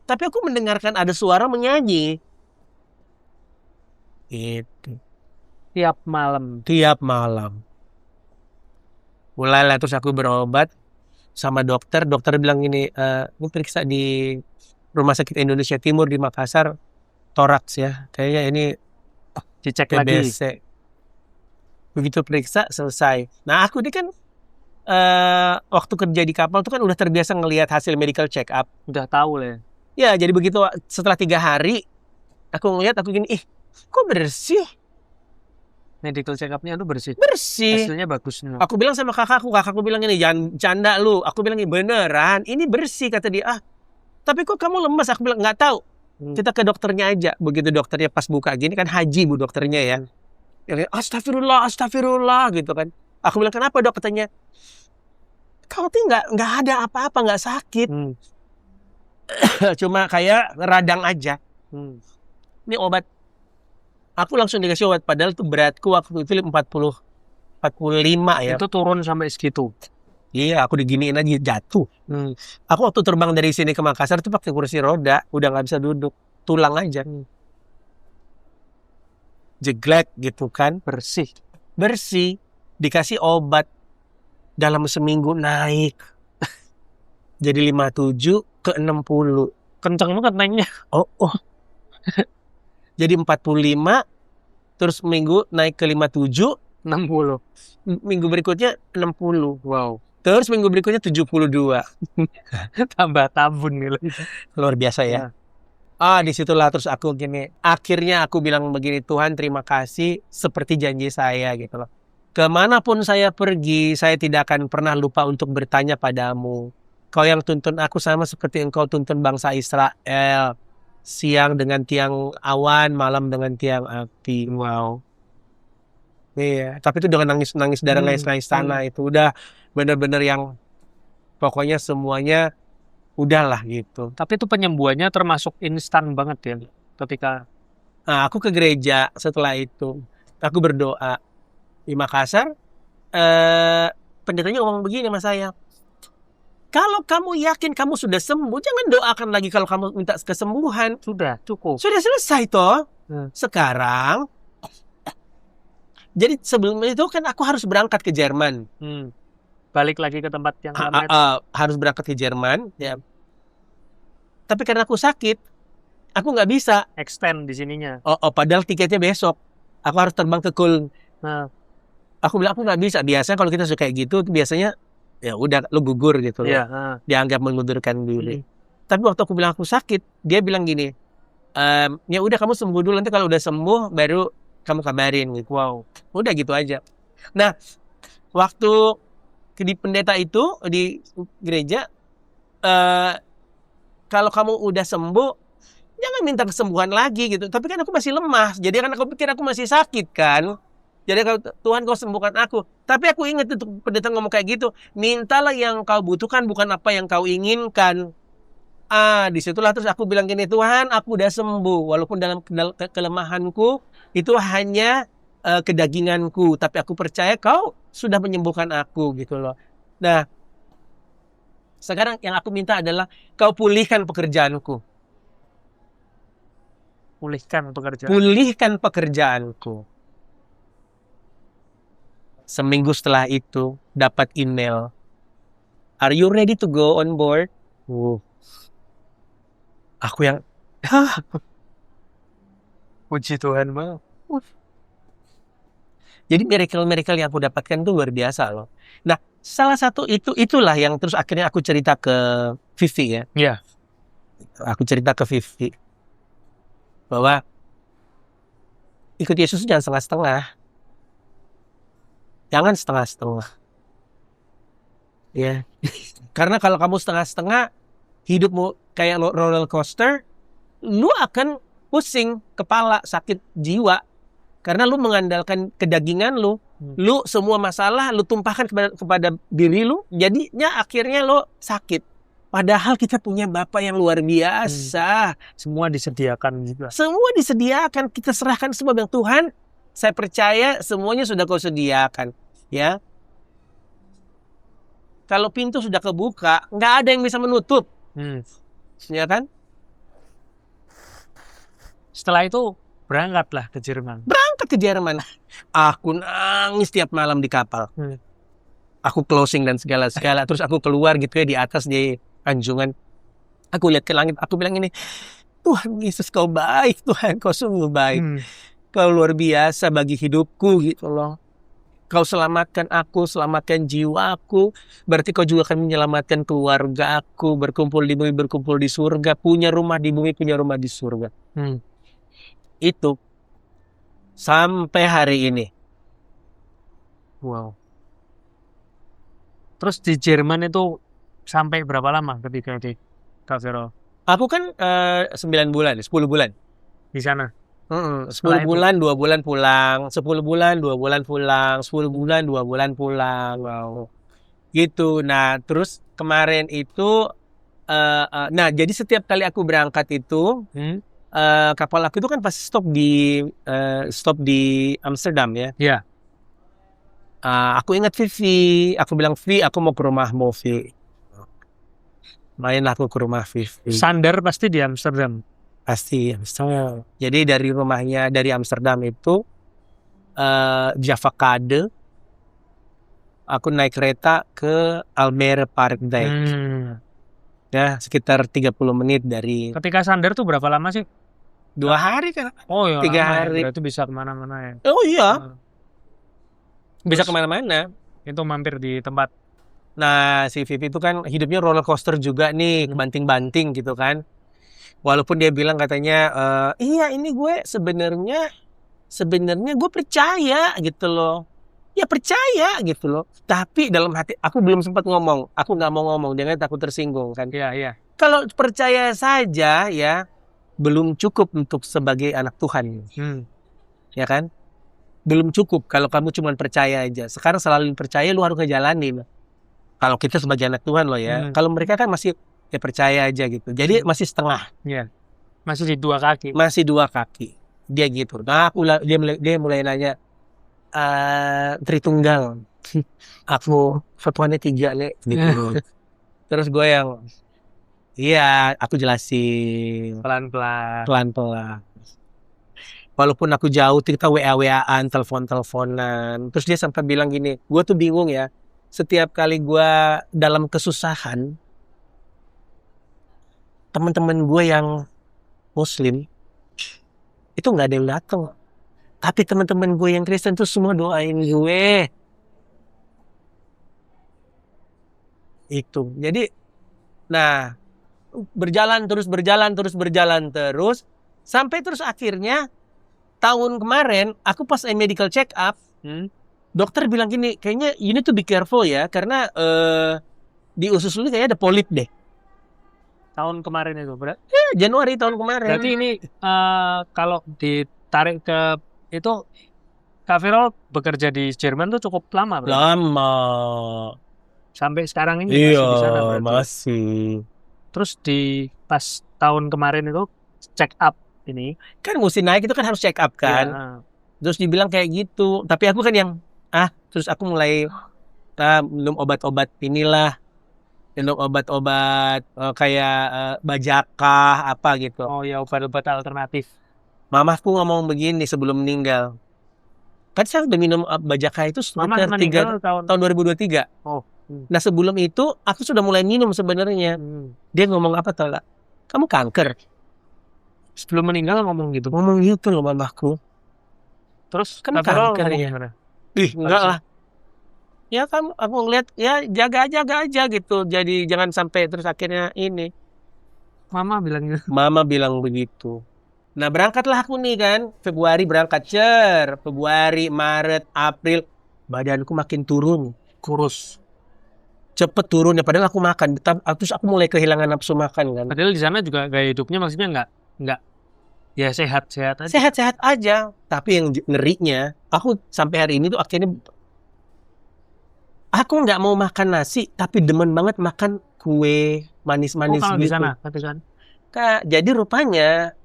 Speaker 1: Tapi aku mendengarkan ada suara menyanyi. Itu.
Speaker 2: Tiap malam.
Speaker 1: Mulailah terus aku berobat sama dokter. Dokter bilang ini periksa di Rumah Sakit Indonesia Timur di Makassar. Toraks ya. Kayaknya ini
Speaker 2: dicek
Speaker 1: TBC.
Speaker 2: lagi.
Speaker 1: Begitu periksa selesai. Nah aku ini kan waktu kerja di kapal tuh kan udah terbiasa ngelihat hasil medical check up.
Speaker 2: Udah tahu lah.
Speaker 1: Ya jadi begitu setelah 3 hari aku ngelihat aku gini, kok bersih?
Speaker 2: Medical check up-nya tuh bersih. Hasilnya bagus.
Speaker 1: Aku bilang sama kakakku bilang ini jangan canda lu. Aku bilang ini beneran, ini bersih kata dia. Tapi kok kamu lemas? Aku bilang nggak tahu. Kita ke dokternya aja. Begitu dokternya pas buka gini kan haji bu dokternya ya. Astagfirullah, astagfirullah gitu kan. Aku bilang kenapa dok? Katanya kau tuh nggak ada apa-apa, nggak sakit. Cuma kayak radang aja. Ini obat. Aku langsung dikasih obat. Padahal tuh beratku waktu itu 45 ya.
Speaker 2: Itu turun sampai segitu.
Speaker 1: Iya, aku diginiin aja jatuh. Aku waktu terbang dari sini ke Makassar tuh pakai kursi roda, udah nggak bisa duduk, tulang aja. Jeglek gitu kan, bersih, dikasih obat dalam seminggu naik, jadi 57 ke 60.
Speaker 2: Kenceng banget naiknya.
Speaker 1: Oh, jadi 45, terus minggu naik ke 57,
Speaker 2: 60.
Speaker 1: minggu berikutnya 60.
Speaker 2: Wow.
Speaker 1: Terus minggu berikutnya 72.
Speaker 2: Tambah tabun nih.
Speaker 1: Luar biasa ya. Disitulah terus aku gini. Akhirnya aku bilang begini, Tuhan terima kasih seperti janji saya gitu loh. Kemanapun saya pergi, saya tidak akan pernah lupa untuk bertanya padamu. Kau yang tuntun aku sama seperti engkau tuntun bangsa Israel. Siang dengan tiang awan, malam dengan tiang api. Wow. Iya, tapi itu dengan nangis-nangis darah nangis-nangis tanah itu udah bener-bener yang pokoknya semuanya udahlah gitu.
Speaker 2: Tapi itu penyembuhannya termasuk instan banget ya ketika
Speaker 1: Aku ke gereja setelah itu. Aku berdoa di Makassar. Pendetanya ngomong begini sama saya. Kalau kamu yakin kamu sudah sembuh, jangan doakan lagi kalau kamu minta kesembuhan.
Speaker 2: sudah cukup.
Speaker 1: Sudah selesai toh. Sekarang jadi sebelum itu kan aku harus berangkat ke Jerman.
Speaker 2: Balik lagi ke tempat yang lama.
Speaker 1: Harus berangkat ke Jerman ya. Tapi karena aku sakit, aku nggak bisa
Speaker 2: Extend di sininya.
Speaker 1: Padahal tiketnya besok. Aku harus terbang ke Köln. Aku bilang aku nggak bisa. Biasanya kalau kita suka kayak gitu, biasanya ya udah lu gugur gitu loh. Dianggap mengundurkan diri. Tapi waktu aku bilang aku sakit, dia bilang gini, ya udah kamu sembuh dulu, nanti kalau udah sembuh baru kamu kabarin gitu. Wow, udah gitu aja. Nah, waktu di pendeta itu di gereja, kalau kamu udah sembuh, jangan minta kesembuhan lagi gitu. Tapi kan aku masih lemah, jadi kan aku pikir aku masih sakit kan. Jadi kalau Tuhan kau sembuhkan aku. Tapi aku ingat itu pendeta ngomong kayak gitu, mintalah yang kau butuhkan, bukan apa yang kau inginkan. Disitulah terus aku bilang gini, Tuhan aku udah sembuh. Walaupun dalam kelemahanku, itu hanya kedaginganku. Tapi aku percaya kau sudah menyembuhkan aku gitu loh. Nah, sekarang yang aku minta adalah kau pulihkan pekerjaanku. Pulihkan pekerjaanku. Seminggu setelah itu dapat email. Are you ready to go on board? Aku yang
Speaker 2: Puji Tuhan banget.
Speaker 1: Jadi miracle yang aku dapatkan itu luar biasa loh. Nah, salah satu itulah yang terus akhirnya aku cerita ke Vivi ya.
Speaker 2: Iya.
Speaker 1: Aku cerita ke Vivi bahwa ikut Yesus jangan setengah-setengah. Jangan setengah-setengah. Ya. Karena kalau kamu setengah-setengah, hidupmu kayak roller coaster, lu akan pusing kepala, sakit jiwa. Karena lu mengandalkan kedagingan lu. Lu semua masalah lu tumpahkan kepada diri lu, jadinya akhirnya lu sakit. Padahal kita punya Bapa yang luar biasa.
Speaker 2: Semua disediakan juga.
Speaker 1: Semua disediakan, kita serahkan semua bilang Tuhan, saya percaya semuanya sudah kau sediakan, ya. Kalau pintu sudah kebuka, nggak ada yang bisa menutup, ya kan?
Speaker 2: Setelah itu berangkatlah ke Jerman.
Speaker 1: Aku nangis tiap malam di kapal. Aku closing dan segala. Terus aku keluar gitu ya di atas di anjungan. Aku lihat ke langit. Aku bilang ini, Tuhan Yesus kau baik. Tuhan kau sungguh baik. Kau luar biasa bagi hidupku gitu loh. Kau selamatkan aku, selamatkan jiwaku. Berarti kau juga akan menyelamatkan keluarga aku. Berkumpul di bumi, berkumpul di surga. Punya rumah di bumi, punya rumah di surga. Itu. Sampai hari ini.
Speaker 2: Wow. Terus di Jerman itu sampai berapa lama ketika di Kak Vero?
Speaker 1: Aku kan 9 bulan, 10 bulan.
Speaker 2: di sana?
Speaker 1: 10
Speaker 2: Setelah itu?
Speaker 1: bulan 2 bulan pulang, 10 bulan 2 bulan pulang, 10 bulan 2 bulan pulang.
Speaker 2: Wow.
Speaker 1: Gitu. Nah, terus kemarin itu nah, jadi setiap kali aku berangkat itu kapal aku itu kan pasti stop di Amsterdam ya.
Speaker 2: Iya.
Speaker 1: Aku ingat Vivi, aku bilang Vi, aku mau ke rumahmu Vi. Main aku ke rumah Vivi.
Speaker 2: Sandar pasti di Amsterdam.
Speaker 1: Pasti Amsterdam. Jadi dari rumahnya dari Amsterdam itu Java Kade, aku naik kereta ke Almere Parkdijk. Ya, sekitar 30 menit dari
Speaker 2: Ketika sandar tuh berapa lama sih?
Speaker 1: 2 hari kan.
Speaker 2: Oh ya,
Speaker 1: 3
Speaker 2: lama ya.
Speaker 1: hari.
Speaker 2: Berarti bisa kemana-mana ya.
Speaker 1: Oh iya, bisa
Speaker 2: Terus
Speaker 1: kemana-mana.
Speaker 2: itu mampir di tempat.
Speaker 1: Nah, si Vivi itu kan hidupnya roller coaster juga nih, banting-banting gitu kan. Walaupun dia bilang katanya, iya ini gue sebenarnya gue percaya gitu loh. Ya percaya gitu loh. Tapi dalam hati, aku belum sempat ngomong. Aku nggak mau ngomong, jangan takut tersinggung kan.
Speaker 2: Iya, iya.
Speaker 1: Kalau percaya saja ya, belum cukup untuk sebagai anak Tuhan. Ya kan? Belum cukup kalau kamu cuma percaya aja. Sekarang selalu percaya, lu harus ngejalanin. Kalau kita sebagai anak Tuhan loh ya. Kalau mereka kan masih ya percaya aja gitu. Jadi masih setengah.
Speaker 2: Iya. Masih di 2 kaki.
Speaker 1: Masih 2 kaki. Dia gitu. Nah, dia mulai nanya, Tritunggal. Aku satuannya 3 nih. Gitu. Terus gue yang, iya, aku jelasin
Speaker 2: Pelan-pelan.
Speaker 1: pelan-pelan. Walaupun aku jauh, kita WA-WAan, telepon-teleponan. Terus dia sampai bilang gini, gue tuh bingung ya. Setiap kali gue dalam kesusahan, teman-teman gue yang Muslim itu nggak ada yang datang, tapi teman-teman gue yang Kristen tuh semua doain gue. Itu jadi, nah berjalan terus sampai terus akhirnya tahun kemarin aku pas medical check up, dokter bilang gini, kayaknya you need to be careful ya, karena di usus lu kayaknya ada polip deh.
Speaker 2: Tahun kemarin itu berarti.
Speaker 1: Januari tahun kemarin.
Speaker 2: Berarti ini kalau ditarik ke itu, Kak Firol bekerja di Jerman tuh cukup lama berarti?
Speaker 1: Lama.
Speaker 2: Sampai sekarang ini masih di sana berarti?
Speaker 1: Masih.
Speaker 2: Terus di pas tahun kemarin itu check up ini.
Speaker 1: Kan mesti naik itu kan harus check up kan.
Speaker 2: Ya,
Speaker 1: Terus dibilang kayak gitu. Tapi aku kan yang, terus aku mulai minum obat-obat inilah. Minum obat-obat kayak Bajaka apa gitu.
Speaker 2: Oh ya, obat-obat alternatif.
Speaker 1: Mamaku ngomong begini sebelum meninggal. Kan saya udah minum Bajaka itu
Speaker 2: Mama
Speaker 1: sekitar
Speaker 2: meninggal
Speaker 1: tahun 2023.
Speaker 2: Oh.
Speaker 1: Nah sebelum itu aku sudah mulai minum sebenarnya. Dia ngomong apa tau gak? Kamu kanker.
Speaker 2: Sebelum meninggal ngomong gitu.
Speaker 1: Ngomong gitu loh mamaku.
Speaker 2: Terus
Speaker 1: Kamu
Speaker 2: Kak Firol
Speaker 1: kanker
Speaker 2: ngomong
Speaker 1: ya?
Speaker 2: gimana?
Speaker 1: Enggak lah. Ya kamu, aku ngeliat ya jaga aja gitu. Jadi jangan sampai terus akhirnya ini.
Speaker 2: Mama bilang gitu.
Speaker 1: Mama bilang begitu. Nah berangkatlah aku nih kan. Februari berangkat Februari, Maret, April. Badanku makin turun. Kurus. Cepet turunnya. Padahal aku makan. Terus aku mulai kehilangan nafsu makan kan.
Speaker 2: Padahal di sana juga gaya hidupnya maksudnya nggak ya sehat-sehat aja.
Speaker 1: Sehat-sehat aja. Tapi yang ngerinya, aku sampai hari ini tuh akhirnya aku nggak mau makan nasi, tapi demen banget makan kue manis-manis
Speaker 2: kalau
Speaker 1: gitu.
Speaker 2: di sana, kan?
Speaker 1: Jadi rupanya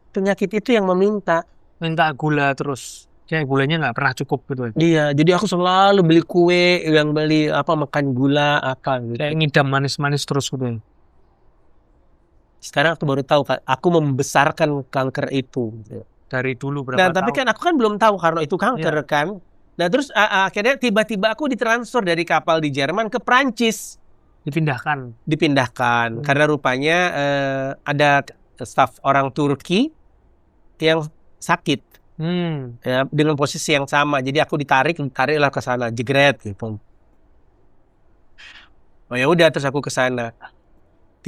Speaker 1: penyakit itu yang minta
Speaker 2: gula terus. Kayak gulanya nggak pernah cukup gitu.
Speaker 1: Iya, jadi aku selalu beli kue, makan gula apa gitu.
Speaker 2: Kayak ngidam manis-manis terus gitu.
Speaker 1: Sekarang aku baru tahu, aku membesarkan kanker itu.
Speaker 2: Dari dulu berapa
Speaker 1: Nah,
Speaker 2: tahun?
Speaker 1: tapi kan aku kan belum tahu karena itu kanker kan. Nah, terus akhirnya tiba-tiba aku ditransfer dari kapal di Jerman ke Prancis. Dipindahkan. Karena rupanya ada staf orang Turki yang sakit. Ya, dengan posisi yang sama. Jadi aku ditariklah ke sana, jegret gitu. Oh ya udah, terus aku ke sana.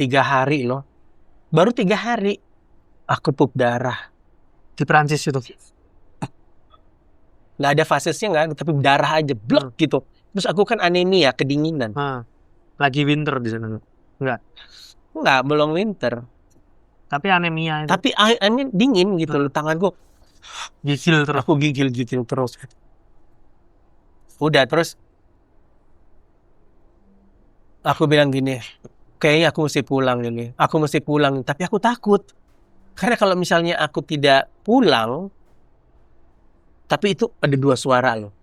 Speaker 1: 3 hari loh. Baru 3 hari aku pup darah
Speaker 2: di Prancis itu.
Speaker 1: Nggak ada fasesnya nggak, tapi darah aja blok gitu. Terus aku kan anemia, kedinginan.
Speaker 2: Lagi winter di sana? Enggak.
Speaker 1: Enggak, belum winter.
Speaker 2: Tapi anemia itu.
Speaker 1: Tapi airnya dingin gitu loh, tanganku.
Speaker 2: Gigil terus.
Speaker 1: Aku gigil terus. Udah terus aku bilang gini, kayaknya aku mesti pulang ini. Aku mesti pulang, tapi aku takut. Karena kalau misalnya aku tidak pulang, tapi itu ada dua suara loh.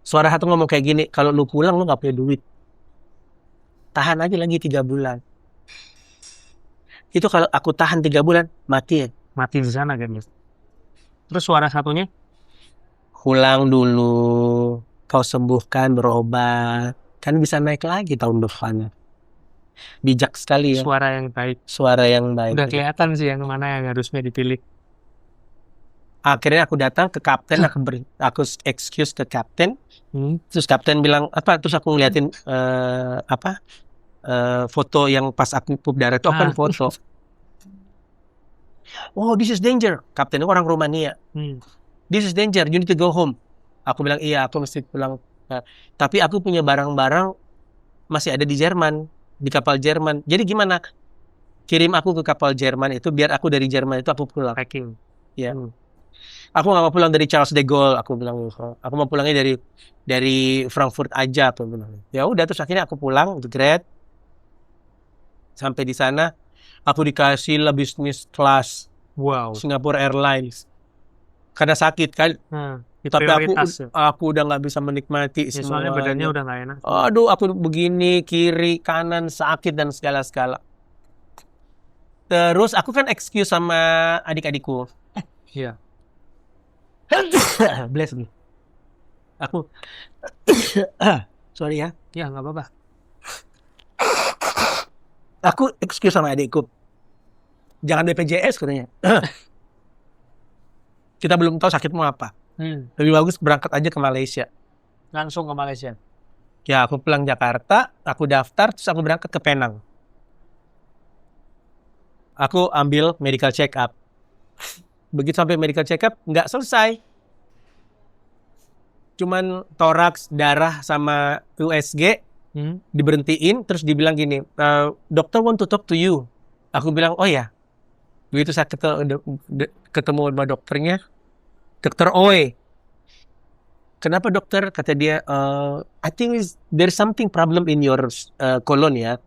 Speaker 1: Suara satu ngomong kayak gini, kalau lu pulang lu gak punya duit. Tahan aja lagi 3 bulan. Itu kalau aku tahan 3 bulan, mati ya.
Speaker 2: Mati di sana kan. Terus suara satunya?
Speaker 1: Pulang dulu, kau sembuhkan, berobat. Kan bisa naik lagi tahun depan. Bijak sekali ya.
Speaker 2: Suara yang baik.
Speaker 1: Suara yang baik.
Speaker 2: Udah kelihatan sih yang mana yang harusnya dipilih.
Speaker 1: Akhirnya aku datang ke kapten, aku excuse ke kapten. Terus kapten bilang apa? Terus aku ngeliatin foto yang pas aku pup darah itu open foto. Oh, this is danger. Kapten itu orang Rumania. This is danger. You need to go home. Aku bilang iya, aku mesti pulang. Tapi aku punya barang-barang masih ada di Jerman, di kapal Jerman. Jadi gimana? Kirim aku ke kapal Jerman itu biar aku dari Jerman itu aku pulang.
Speaker 2: Packing.
Speaker 1: Ya. Aku nggak mau pulang dari Charles de Gaulle. Aku bilang, aku mau pulangnya dari Frankfurt aja. Aku bilang. Ya udah, terus akhirnya aku pulang untuk grad. Sampai di sana, aku dikasih business class.
Speaker 2: Wow.
Speaker 1: Singapore Airlines. Karena sakit kan. Tapi aku udah nggak bisa menikmati
Speaker 2: ya, soalnya badannya udah nggak enak.
Speaker 1: Aduh, aku begini, kiri, kanan, sakit dan segala-segala. Terus aku kan excuse sama adik-adikku.
Speaker 2: Iya.
Speaker 1: Bless me. Aku sorry ya.
Speaker 2: Ya, nggak apa-apa.
Speaker 1: Aku excuse sama adikku. Jangan BPJS katanya. Kita belum tahu sakitmu apa. Lebih bagus berangkat aja ke Malaysia.
Speaker 2: Langsung ke Malaysia.
Speaker 1: Ya, aku pulang Jakarta, aku daftar, terus aku berangkat ke Penang. Aku ambil medical check up. Begitu sampai medical check up, nggak selesai. Cuman toraks, darah, sama USG diberhentiin, terus dibilang gini, dokter want to talk to you. Aku bilang, oh ya. Begitu saya ketemu sama dokternya, Dokter Oe. Kenapa dokter? Kata dia, I think there's something problem in your colon ya.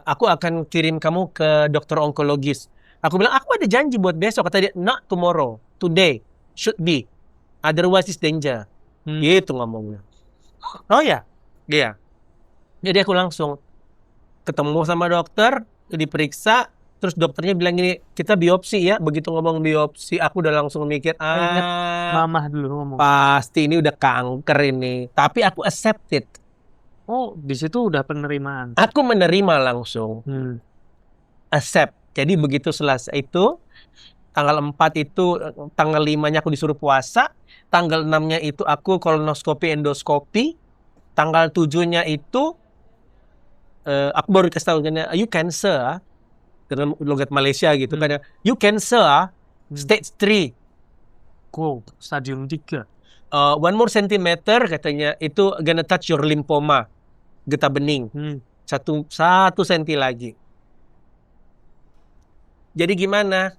Speaker 1: Aku akan kirim kamu ke dokter onkologis. Aku bilang, aku ada janji buat besok. Kata dia, not tomorrow, today, should be. Otherwise it's danger. Gitu ngomongnya. Oh ya? Iya. Jadi aku langsung ketemu sama dokter, diperiksa, terus dokternya bilang gini, kita biopsi ya. Begitu ngomong biopsi, aku udah langsung mikir,
Speaker 2: Mamah dulu ngomong.
Speaker 1: Pasti ini udah kanker ini. Tapi aku accepted.
Speaker 2: Oh, di situ udah penerimaan.
Speaker 1: Aku menerima langsung. Accept. Jadi begitu selesai itu, tanggal 4 itu, tanggal 5-nya aku disuruh puasa, tanggal 6-nya itu aku kolonoskopi endoskopi, tanggal 7-nya itu aku baru kasih tahu kan, you cancer, dalam logat Malaysia gitu kan, you cancer, stage 3.
Speaker 2: Stadium 3.
Speaker 1: 1 more centimeter katanya, itu gonna touch your lymphoma, getah bening. 1 senti lagi. Jadi gimana?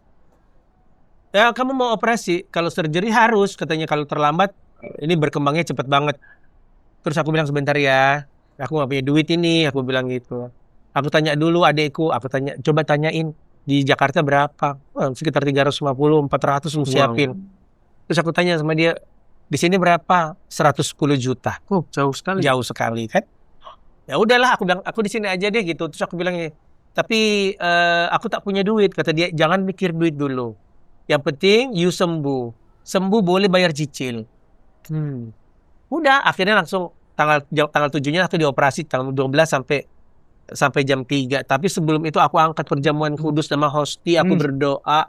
Speaker 1: Ya kamu mau operasi, kalau surgery harus, katanya kalau terlambat, ini berkembangnya cepat banget. Terus aku bilang sebentar ya, aku gak punya duit ini, aku bilang gitu. Aku tanya dulu adekku, coba tanyain di Jakarta berapa? Sekitar 350, 400 siapin. Terus aku tanya sama dia, di sini berapa? 110 juta.
Speaker 2: Jauh sekali.
Speaker 1: Jauh sekali kan? Ya udahlah, aku bilang aku di sini aja deh gitu. Terus aku bilang, tapi aku tak punya duit. Kata dia, jangan mikir duit dulu. Yang penting you sembuh. Sembuh boleh bayar cicil. Udah, akhirnya langsung tanggal 7-nya aku dioperasi tanggal 12 sampai jam 3. Tapi sebelum itu aku angkat perjamuan kudus sama hosti, aku berdoa.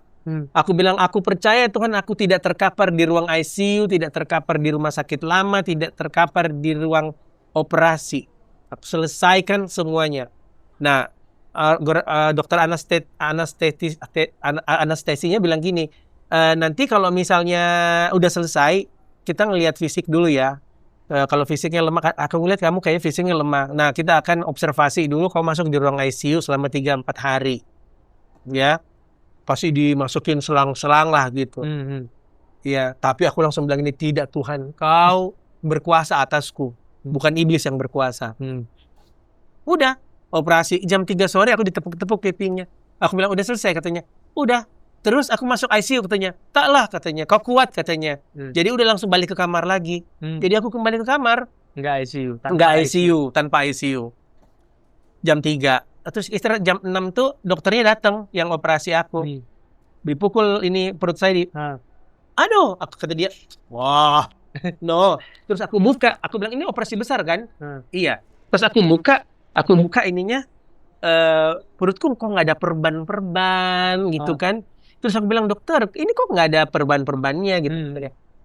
Speaker 1: Aku bilang, aku percaya Tuhan, aku tidak terkapar di ruang ICU, tidak terkapar di rumah sakit lama, tidak terkapar di ruang operasi. Aku selesaikan semuanya. Nah, dokter anestesinya bilang gini, nanti kalau misalnya udah selesai, kita ngelihat fisik dulu ya. Kalau fisiknya lemah, aku ngeliat kamu kayak fisiknya lemah. Nah, kita akan observasi dulu kamu masuk di ruang ICU selama 3-4 hari. Ya, pasti dimasukin selang-selang lah gitu. Ya, tapi aku langsung bilang ini, tidak Tuhan, kau berkuasa atasku. Bukan iblis yang berkuasa. Udah, operasi jam 3 sore aku ditepuk-tepuk pipinya. Aku bilang udah selesai katanya. Udah. Terus aku masuk ICU katanya. Taklah katanya, kau kuat katanya. Jadi udah langsung balik ke kamar lagi. Jadi aku kembali ke kamar.
Speaker 2: Enggak ICU.
Speaker 1: Tanpa ICU. Jam 3. Terus istirahat jam 6 tuh dokternya datang yang operasi aku. Dipukul ini perut saya aduh, aku kata dia, wah, no. Terus aku buka, aku bilang ini operasi besar kan? Iya. Terus aku buka ininya, perutku kok nggak ada perban-perban gitu kan? Terus aku bilang, dokter, ini kok nggak ada perban-perbannya gitu?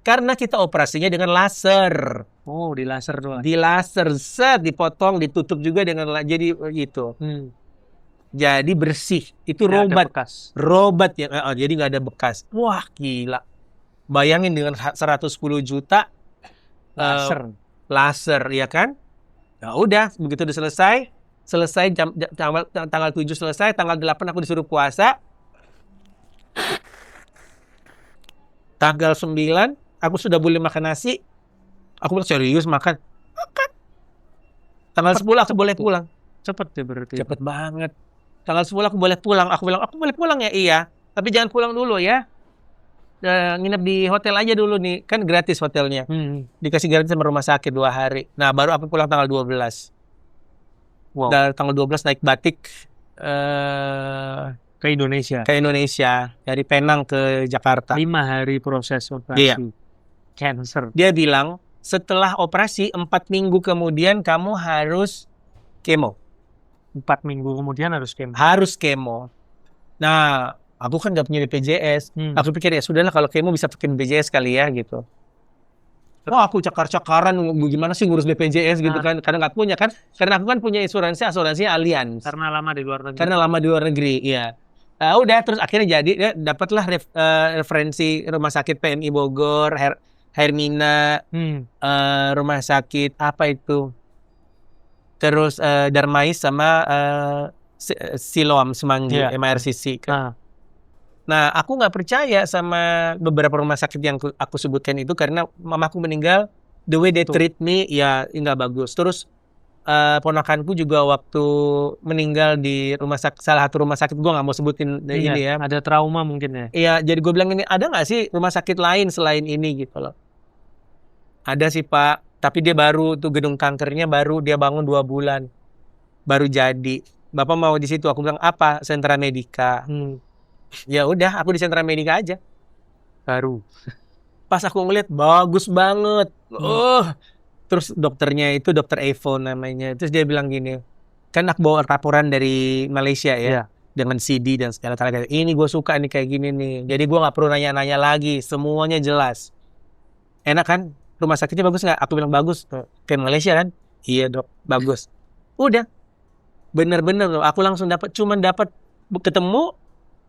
Speaker 1: Karena kita operasinya dengan laser.
Speaker 2: Oh, di laser doang.
Speaker 1: Di laser, set, dipotong, ditutup juga dengan jadi gitu. Jadi bersih. Itu
Speaker 2: Nggak ada
Speaker 1: robat.
Speaker 2: bekas.
Speaker 1: Robat yang jadi nggak ada bekas. Wah, gila. Bayangin dengan 110 juta laser, ya kan? Ya udah, begitu udah selesai tanggal 7 selesai, tanggal 8 aku disuruh puasa. Tanggal 9 aku sudah boleh makan nasi. Aku bilang serius makan. Tanggal 10 aku boleh pulang.
Speaker 2: Cepet ya berarti.
Speaker 1: Cepet banget. Tanggal 10 aku boleh pulang. Aku bilang aku boleh pulang ya, iya. Tapi jangan pulang dulu ya. Nginep di hotel aja dulu nih. Kan gratis hotelnya. Dikasih gratis sama rumah sakit 2 hari. Nah baru aku pulang tanggal 12.
Speaker 2: Wow.
Speaker 1: Dan tanggal 12 naik batik
Speaker 2: Ke Indonesia.
Speaker 1: Dari Penang ke Jakarta.
Speaker 2: 5 hari proses operasi.
Speaker 1: Iya.
Speaker 2: Cancer.
Speaker 1: Dia bilang setelah operasi 4 minggu kemudian kamu harus kemo.
Speaker 2: 4 minggu kemudian harus kemo.
Speaker 1: Harus kemo. Nah, aku kan nggak punya BPJS. Aku pikir ya sudahlah kalau kemo bisa pakai BPJS kali ya gitu. Wah, aku cakar-cakaran gimana sih ngurus BPJS gitu kan. Karena nggak punya kan. Karena aku kan punya asuransinya Allianz.
Speaker 2: Karena lama di luar
Speaker 1: negeri. Iya. Udah terus akhirnya jadi dapatlah referensi rumah sakit PMI Bogor, Hermina, rumah sakit apa itu? Terus Darmais sama Siloam Semanggi, MRCC kan. Nah, aku nggak percaya sama beberapa rumah sakit yang aku sebutkan itu karena mamaku meninggal, the way they treat me ya nggak bagus. Terus ponakanku juga waktu meninggal di salah satu rumah sakit, gue nggak mau sebutin ini ya.
Speaker 2: Ada trauma mungkin ya.
Speaker 1: Iya, jadi gue bilang ini ada nggak sih rumah sakit lain selain ini gitu loh. Ada sih Pak, tapi dia baru tuh gedung kankernya baru dia bangun 2 bulan, baru jadi. Bapak mau di situ? Aku bilang apa? Sentra Medica. Ya udah, aku di Sentra Medica aja.
Speaker 2: Baru.
Speaker 1: Pas aku ngeliat bagus banget. Terus dokternya itu Dokter Evo namanya. Terus dia bilang gini, kan aku bawa laporan dari Malaysia ya, dengan CD dan segala macam. Ini gue suka nih kayak gini nih. Jadi gue nggak perlu nanya-nanya lagi, semuanya jelas. Enak kan? Rumah sakitnya bagus nggak? Aku bilang bagus. Kayak Malaysia kan? Iya dok, bagus. Udah, bener-bener loh. Aku langsung dapat ketemu.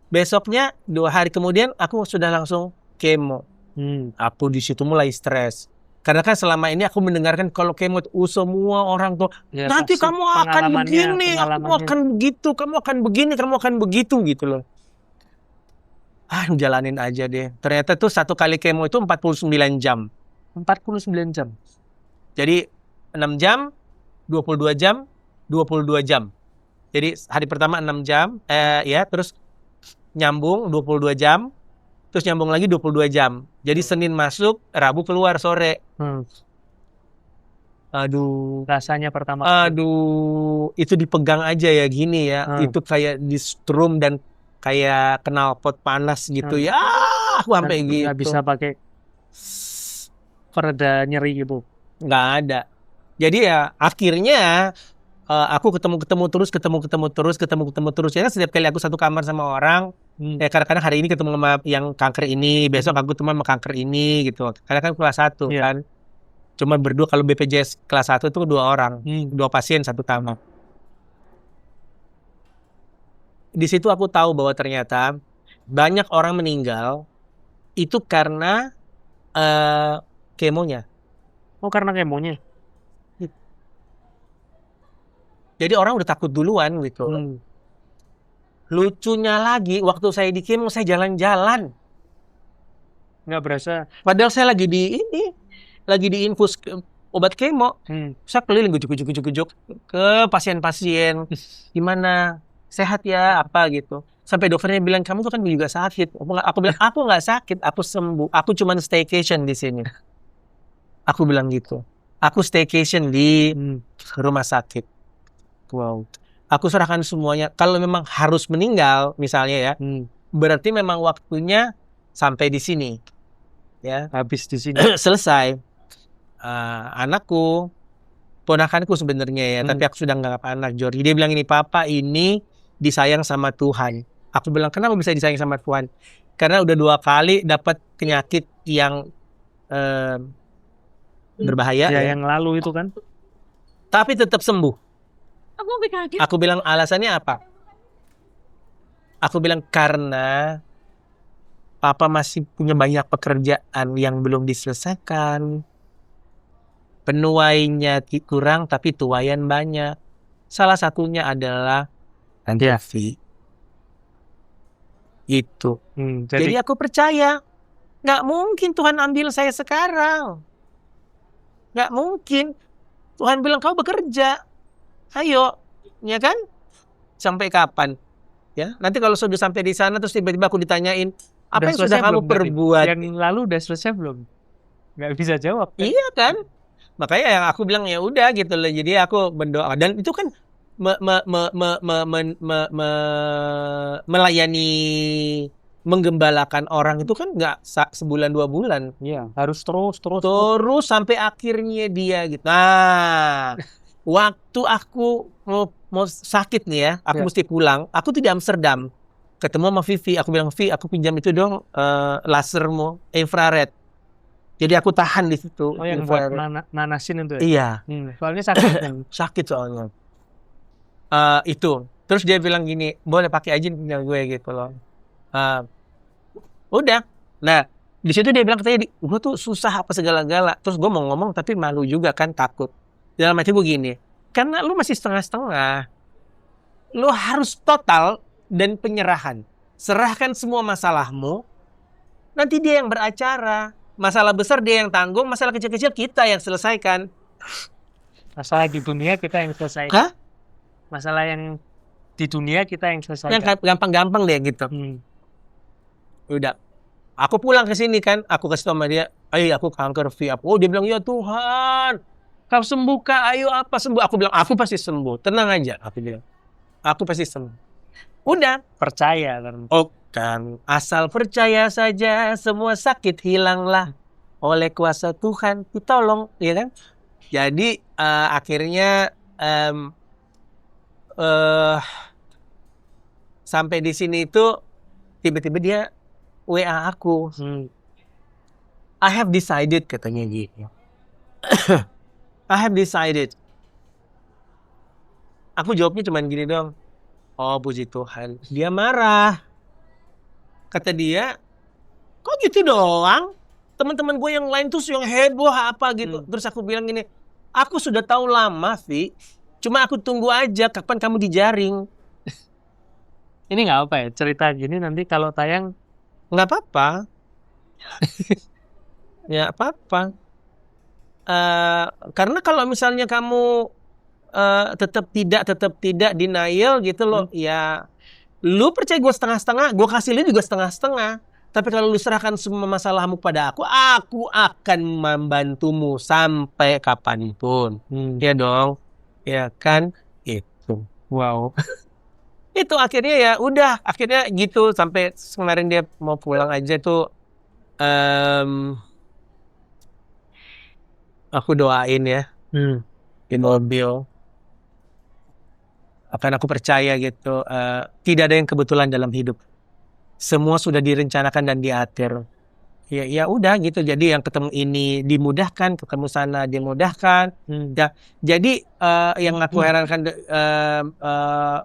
Speaker 1: Besoknya 2 hari kemudian aku sudah langsung kemo. Aku di situ mulai stres. Karena kan selama ini aku mendengarkan kalau kemo semua orang tuh nanti kamu akan begini, kamu akan begitu, kamu akan begini, kamu akan begitu gitu loh. Jalanin aja deh. Ternyata tuh 1 kali kemo itu 49 jam.
Speaker 2: 49 jam.
Speaker 1: Jadi 6 jam, 22 jam, 22 jam. Jadi hari pertama 6 jam, terus nyambung 22 jam, terus nyambung lagi 22 jam. Jadi Senin masuk, Rabu keluar sore. Aduh,
Speaker 2: rasanya pertama.
Speaker 1: Aduh, itu dipegang aja ya gini ya. Itu kayak di strum dan kayak knalpot panas gitu ya. Aku sampai gitu.
Speaker 2: Nggak bisa pakai pereda nyeri gitu.
Speaker 1: Nggak ada. Jadi ya akhirnya aku ketemu terus. Ya setiap kali aku satu kamar sama orang, kadang-kadang hari ini ketemu sama yang kanker ini, besok aku ketemu sama kanker ini gitu. Karena kan kelas 1 kan. Cuma berdua, kalau BPJS kelas 1 itu 2 orang, 2 pasien 1 kamar. Di situ aku tahu bahwa ternyata banyak orang meninggal itu karena kemonya.
Speaker 2: Oh, karena kemonya.
Speaker 1: Jadi orang udah takut duluan gitu. Lucunya lagi, waktu saya di kemo saya jalan-jalan.
Speaker 2: Nggak berasa.
Speaker 1: Padahal saya lagi di infus obat kemo. Saya keliling gujuk ke pasien-pasien. Gimana? Sehat ya? Apa gitu. Sampai dokternya bilang, kamu tuh kan juga sakit. Aku bilang, aku nggak sakit, aku sembuh. Aku cuma staycation di sini. Aku bilang gitu. Aku staycation di rumah sakit. Wow. Aku serahkan semuanya. Kalau memang harus meninggal, misalnya ya, berarti memang waktunya sampai di sini. Ya,
Speaker 2: Habis di sini.
Speaker 1: selesai. Anakku, ponakanku sebenarnya ya, tapi aku sudah nganggap anak Jordi. Dia bilang ini, papa ini disayang sama Tuhan. Aku bilang, kenapa bisa disayang sama Tuhan? Karena udah 2 kali dapat penyakit yang berbahaya.
Speaker 2: Ya, yang lalu itu kan.
Speaker 1: Tapi tetap sembuh.
Speaker 4: Aku kaget.
Speaker 1: Aku bilang, alasannya apa? Aku bilang, karena papa masih punya banyak pekerjaan yang belum diselesaikan. Penuainya kurang, tapi tuayan banyak. Salah satunya adalah Antiafi. Itu. Jadi aku percaya. Nggak mungkin Tuhan ambil saya sekarang. Nggak mungkin. Tuhan bilang, kau bekerja. Ayo. Ya kan? Sampai kapan? Ya, nanti kalau sudah sampai di sana terus tiba-tiba aku ditanyain, apa yang sudah kamu perbuat?
Speaker 2: Yang lalu udah selesai belum? Nggak bisa jawab kan?
Speaker 1: Iya kan? Makanya yang aku bilang ya udah gitu loh. Jadi aku berdoa, dan itu kan melayani, menggembalakan orang itu kan nggak sebulan 2 bulan.
Speaker 2: Iya, harus terus
Speaker 1: sampai akhirnya dia gitu. Nah, waktu aku mau sakit nih ya, aku mesti pulang. Aku tuh di Amsterdam, ketemu sama Vivi. Aku bilang, Vi, aku pinjam itu dong, lasermu, infrared. Jadi aku tahan di situ.
Speaker 2: Oh, yang buat nanasin itu ya?
Speaker 1: Iya.
Speaker 2: Soalnya sakit kan?
Speaker 1: Sakit soalnya. Itu. Terus dia bilang gini, boleh pakai aja tinggal gue gitu loh. Udah. Nah, di situ dia bilang katanya, gue tuh susah apa segala-gala. Terus gue mau ngomong tapi malu juga kan, takut. Dalam hati gue gini, karena lu masih setengah-setengah. Lu harus total dan penyerahan. Serahkan semua masalahmu. Nanti dia yang beracara. Masalah besar dia yang tanggung, masalah kecil-kecil kita yang selesaikan.
Speaker 2: Masalah di dunia kita yang selesaikan.
Speaker 1: Hah?
Speaker 2: Masalah yang di dunia kita yang selesaikan.
Speaker 1: Yang gampang-gampang deh gitu. Udah. Aku pulang ke sini kan, aku kasih tau sama dia, ayo aku kanker V. Oh, dia bilang, ya Tuhan, kau sembuhkan, ayo apa sembuh. Aku bilang, aku pasti sembuh, tenang aja. Aku bilang, aku pasti sembuh. Udah.
Speaker 2: Percaya kan.
Speaker 1: Oh kan, asal percaya saja, semua sakit hilanglah oleh kuasa Tuhan. Ditolong, ya kan? Jadi akhirnya sampai di sini itu tiba-tiba dia WA aku. I have decided, katanya gitu. I have decided. Aku jawabnya cuma gini dong. Oh, puji Tuhan. Dia marah. Kata dia, kok gitu doang? Teman-teman gue yang lain tuh yang heboh apa gitu. Terus aku bilang gini, aku sudah tahu lama, Vi. Cuma aku tunggu aja kapan kamu dijaring.
Speaker 2: Ini nggak apa ya, cerita gini nanti kalau tayang
Speaker 1: nggak apa-apa. Ya apa-apa. Karena kalau misalnya kamu tetap tidak denial gitu loh, ya lu percaya gue setengah-setengah, gue kasih lu juga setengah-setengah. Tapi kalau lu serahkan semua masalahmu pada aku akan membantumu sampai kapanpun. Ya dong, ya kan? Itu.
Speaker 2: wow.
Speaker 1: Itu akhirnya ya udah, akhirnya gitu sampai kemarin dia mau pulang aja tuh. Aku doain ya di mobil. Akan aku percaya gitu, tidak ada yang kebetulan dalam hidup. Semua sudah direncanakan dan diatur. Ya udah gitu. Jadi yang ketemu ini dimudahkan, ketemu sana dimudahkan. Ya, jadi yang aku herankan,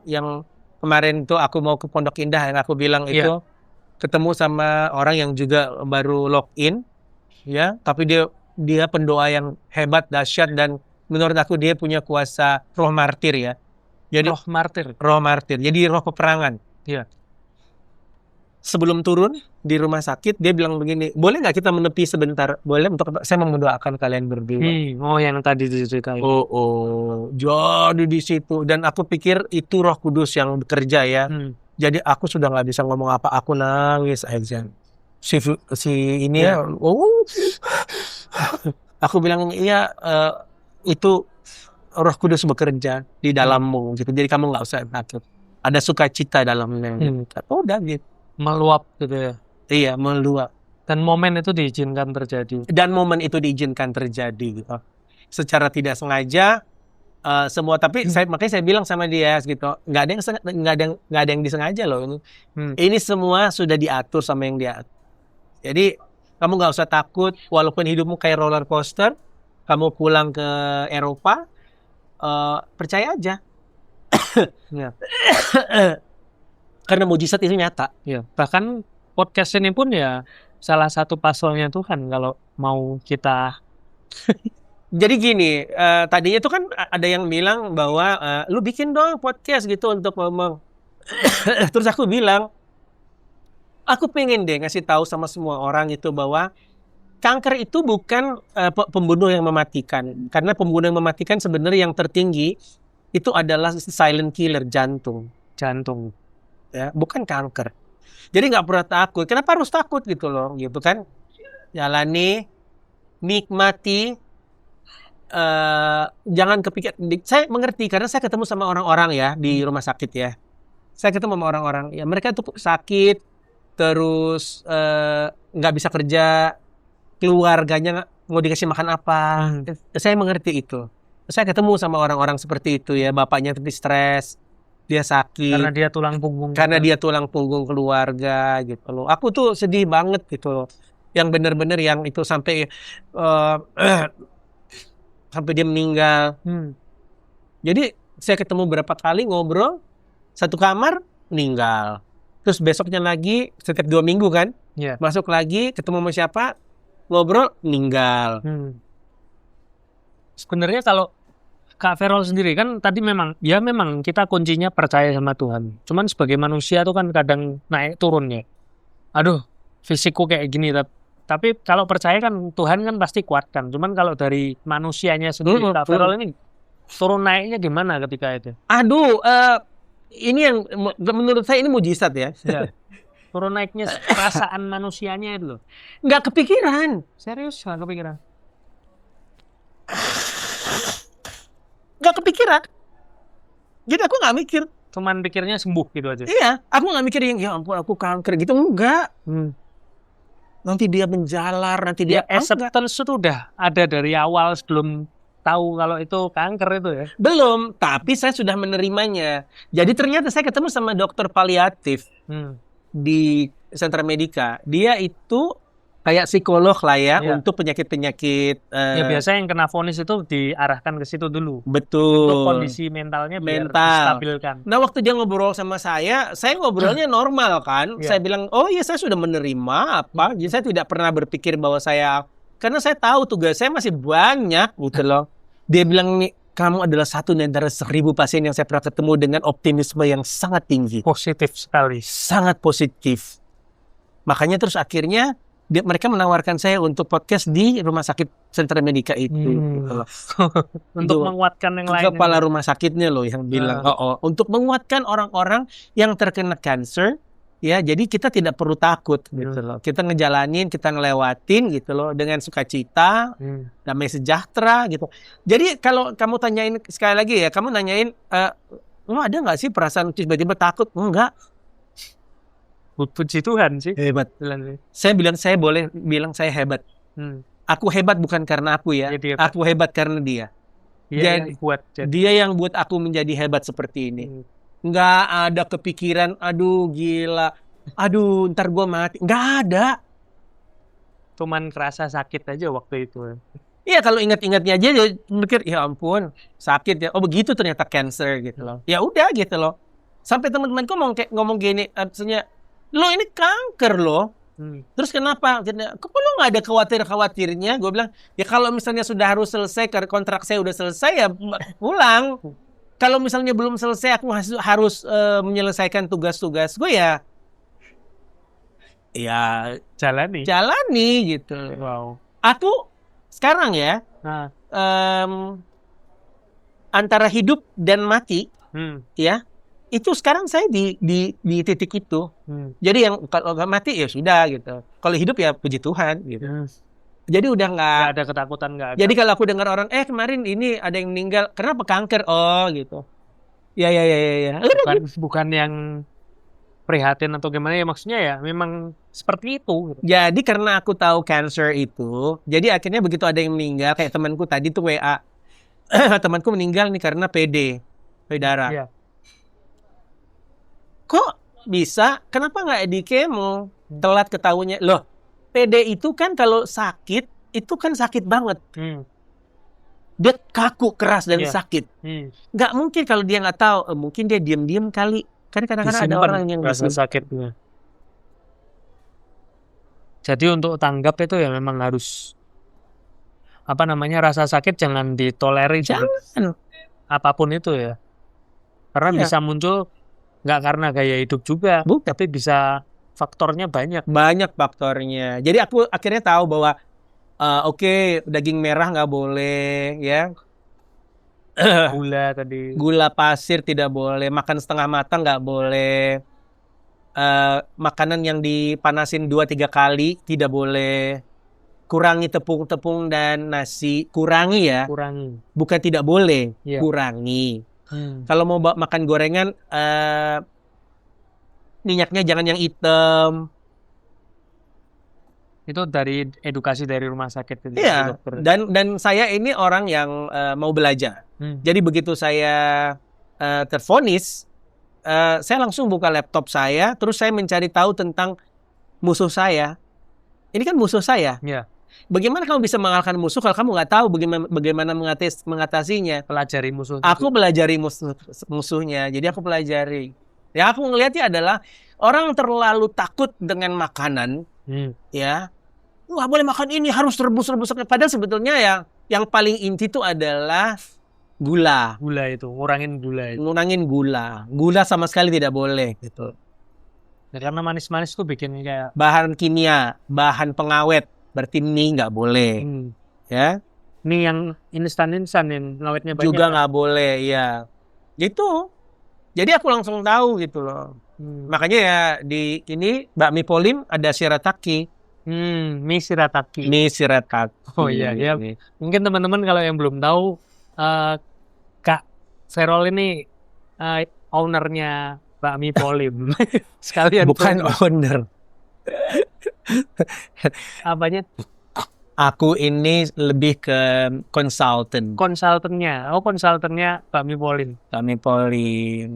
Speaker 1: yang kemarin tuh aku mau ke Pondok Indah yang aku bilang itu, ketemu sama orang yang juga baru login, ya, tapi dia dia pendoa yang hebat, dahsyat, dan menurut aku dia punya kuasa roh martir ya. Jadi roh martir. Jadi roh peperangan.
Speaker 2: Iya.
Speaker 1: Sebelum turun di rumah sakit, dia bilang begini, boleh nggak kita menepi sebentar? Boleh, untuk saya mau mendoakan kalian berdua.
Speaker 2: Oh, yang tadi diceritain.
Speaker 1: Jadi di situ. Dan aku pikir itu Roh Kudus yang bekerja ya. Jadi aku sudah nggak bisa ngomong apa, aku nangis aja. Si ini ya, aku bilang iya, itu Roh Kudus bekerja di dalammu gitu. Jadi kamu nggak usah takut. Ada sukacita dalamnya. Udah gitu.
Speaker 2: Meluap gitu ya.
Speaker 1: Iya, meluap.
Speaker 2: Dan momen itu diizinkan terjadi.
Speaker 1: Gitu. Secara tidak sengaja semua, tapi makanya saya bilang sama dia gitu, nggak ada yang disengaja loh. Ini semua sudah diatur sama yang dia. Jadi kamu nggak usah takut, walaupun hidupmu kayak roller coaster, kamu pulang ke Eropa, percaya aja.
Speaker 2: Ya.
Speaker 1: Karena mujizat itu nyata.
Speaker 2: Ya, bahkan podcast ini pun ya salah satu pasalnya Tuhan kalau mau kita.
Speaker 1: Jadi gini, tadinya itu kan ada yang bilang bahwa lu bikin dong podcast gitu untuk ngomong. Terus aku bilang, aku pengen deh ngasih tahu sama semua orang itu bahwa kanker itu bukan pembunuh yang mematikan. Karena pembunuh yang mematikan sebenarnya yang tertinggi itu adalah silent killer, jantung. Ya, bukan kanker. Jadi nggak perlu takut. Kenapa harus takut gitu loh, gitu kan? Jalani, nikmati, jangan kepikir. Saya mengerti karena saya ketemu sama orang-orang ya di rumah sakit ya. Saya ketemu sama orang-orang ya, mereka tuh sakit, terus nggak bisa kerja, keluarganya mau dikasih makan apa. Saya mengerti itu. Saya ketemu sama orang-orang seperti itu ya, bapaknya tapi stres. Dia sakit
Speaker 2: karena dia tulang punggung
Speaker 1: keluarga gitu loh. Aku tuh sedih banget gitu loh. Yang bener-bener yang itu sampai dia meninggal. Jadi saya ketemu berapa kali ngobrol, satu kamar meninggal. Terus besoknya lagi setiap 2 minggu kan, masuk lagi ketemu sama siapa, ngobrol meninggal.
Speaker 2: Sebenarnya kalau Kak Ferrol sendiri kan tadi memang kita kuncinya percaya sama Tuhan. Cuman sebagai manusia tuh kan kadang naik turun ya. Aduh, fisikku kayak gini. Tapi kalau percaya kan Tuhan kan pasti kuatkan. Cuman kalau dari manusianya sendiri, Kak Ferrol ini turun naiknya gimana ketika itu?
Speaker 1: Aduh, ini yang menurut saya ini mujizat ya.
Speaker 2: Turun naiknya perasaan manusianya itu loh.
Speaker 1: Nggak kepikiran.
Speaker 2: Serius nggak kepikiran?
Speaker 1: Nggak kepikiran. Jadi aku nggak mikir.
Speaker 2: Cuman pikirnya sembuh gitu aja.
Speaker 1: Iya, aku nggak mikir yang ya ampun aku kanker gitu, enggak. Nanti dia menjalar, nanti dia
Speaker 2: acceptance itu udah ada dari awal sebelum tahu kalau itu kanker itu ya.
Speaker 1: Belum, tapi saya sudah menerimanya. Jadi ternyata saya ketemu sama dokter paliatif di Sentra Medica. Dia itu kayak psikolog lah ya, untuk penyakit-penyakit.
Speaker 2: Ya biasanya yang kena vonis itu diarahkan ke situ dulu.
Speaker 1: Betul.
Speaker 2: Untuk kondisi mentalnya biar distabilkan.
Speaker 1: Nah waktu dia ngobrol sama saya ngobrolnya normal kan. Saya bilang, oh iya saya sudah menerima apa. Jadi saya tidak pernah berpikir bahwa karena saya tahu tugas saya masih banyak gitu loh. Dia bilang, nih, kamu adalah satu dari 1.000 pasien yang saya pernah ketemu dengan optimisme yang sangat tinggi.
Speaker 2: Positif sekali.
Speaker 1: Sangat positif. Makanya terus akhirnya mereka menawarkan saya untuk podcast di rumah sakit Sentra Medica itu.
Speaker 2: Untuk menguatkan yang lain.
Speaker 1: Kepala rumah sakitnya loh yang bilang, untuk menguatkan orang-orang yang terkena kanker, ya jadi kita tidak perlu takut gitu loh. Kita ngejalanin, kita ngelewatin gitu loh dengan sukacita, damai sejahtera gitu. Jadi kalau kamu tanyain sekali lagi ya, kamu nanyain, lo ada nggak sih perasaan tiba-tiba takut? Enggak.
Speaker 2: Puji Tuhan sih.
Speaker 1: Hebat. Saya boleh bilang saya hebat. Aku hebat bukan karena aku ya. Aku hebat karena dia. Dia yang buat aku menjadi hebat seperti ini. Nggak ada kepikiran, aduh gila, aduh ntar gue mati. Nggak ada.
Speaker 2: Cuman kerasa sakit aja waktu itu.
Speaker 1: Iya, kalau ingat-ingatnya aja mikir, ya ampun sakit ya. Oh begitu ternyata cancer gitu loh. Ya udah gitu loh. Sampai teman-temanku ngomong gini, artinya lo ini kanker loh. Terus kenapa? Kok lu nggak ada khawatirnya? Gue bilang, ya kalau misalnya sudah harus selesai, kontrak saya udah selesai ya pulang. Kalau misalnya belum selesai, aku harus menyelesaikan tugas-tugas gue ya jalani gitu.
Speaker 2: Wow.
Speaker 1: Aku sekarang ya antara hidup dan mati, ya itu sekarang saya di titik itu. Jadi yang kalau nggak mati ya sudah gitu. Kalau hidup ya puji Tuhan gitu. Jadi udah nggak
Speaker 2: ada ketakutan, nggak ada.
Speaker 1: Jadi kalau aku dengar orang kemarin ini ada yang meninggal, kenapa kanker? Oh gitu. Ya.
Speaker 2: Bukan yang prihatin atau gimana ya, maksudnya ya memang seperti itu gitu.
Speaker 1: Jadi karena aku tahu cancer itu, jadi akhirnya begitu ada yang meninggal, kayak temanku tadi tuh WA, temanku meninggal nih karena PD darah.
Speaker 2: Iya.
Speaker 1: Kok bisa? Kenapa nggak di kemo? Telat ketahuannya. Loh, PD itu kan kalau sakit, itu kan sakit banget. Dia kaku, keras, dan sakit. Nggak mungkin kalau dia nggak tahu. Mungkin dia diam-diam kali. Kan kadang-kadang ada orang yang
Speaker 2: rasa sakitnya. Jadi untuk tanggap itu ya memang harus rasa sakit jangan ditolerir.
Speaker 1: Jangan.
Speaker 2: Apapun itu ya. Karena bisa muncul nggak karena gaya hidup juga, tapi bisa faktornya banyak. Banyak
Speaker 1: faktornya. Jadi aku akhirnya tahu bahwa daging merah nggak boleh, ya. Gula pasir tidak boleh, makan setengah matang nggak boleh, makanan yang dipanasin 2-3 kali tidak boleh, kurangi tepung dan nasi, kurangi, bukan tidak boleh, kurangi. Kalau mau makan gorengan, minyaknya jangan yang hitam.
Speaker 2: Itu dari edukasi dari rumah sakit itu.
Speaker 1: Iya. Dan saya ini orang yang mau belajar. Jadi begitu saya tervonis, saya langsung buka laptop saya, terus saya mencari tahu tentang musuh saya. Ini kan musuh saya.
Speaker 2: Iya.
Speaker 1: Bagaimana kamu bisa mengalahkan musuh kalau kamu nggak tahu bagaimana mengatasinya?
Speaker 2: Pelajari musuh.
Speaker 1: Aku pelajari musuhnya. Jadi aku pelajari. Yang aku ngelihatnya adalah orang terlalu takut dengan makanan. Ya, wah boleh makan ini, harus rebus. Padahal sebetulnya yang paling inti itu adalah gula.
Speaker 2: Ngurangin gula.
Speaker 1: Gula sama sekali tidak boleh gitu.
Speaker 2: Ya, karena manis-manis tuh bikin kayak
Speaker 1: bahan kimia, bahan pengawet, berarti mie nggak boleh. Ya.
Speaker 2: Mie yang instan yang pengawetnya banyak
Speaker 1: juga nggak boleh, ya. Gitu. Jadi aku langsung tahu gitu loh. Makanya ya di ini bakmi Polim ada shirataki.
Speaker 2: Mie shirataki.
Speaker 1: Oh
Speaker 2: iya. Mungkin teman-teman kalau yang belum tahu, Kak Ferol ini ownernya bakmi Polim. Sekalian
Speaker 1: bukan owner.
Speaker 2: Apanya?
Speaker 1: Aku ini lebih ke
Speaker 2: konsultannya. Konsultannya bakmi Polim.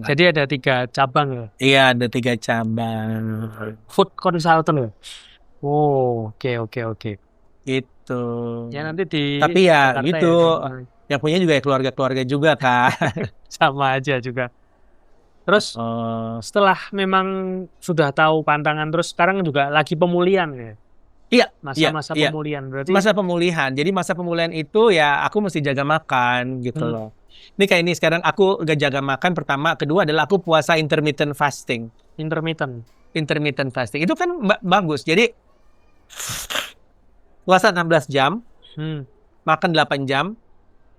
Speaker 2: Jadi ada 3 cabang ya?
Speaker 1: Iya, ada 3 cabang.
Speaker 2: Food consultant ya? Oke.
Speaker 1: Itu.
Speaker 2: Ya nanti
Speaker 1: tapi ya Jakarta gitu. Yang punya juga keluarga-keluarga juga kan.
Speaker 2: Sama aja juga. Terus setelah memang sudah tahu pantangan, terus sekarang juga lagi pemulihan ya?
Speaker 1: Iya,
Speaker 2: masa pemulihan berarti.
Speaker 1: Masa pemulihan. Jadi masa pemulihan itu ya aku mesti jaga makan gitu loh. Ini kayak ini sekarang aku gak jaga makan pertama, kedua adalah aku puasa intermittent fasting. Intermittent fasting. Itu kan bagus. Jadi puasa 16 jam, makan 8 jam,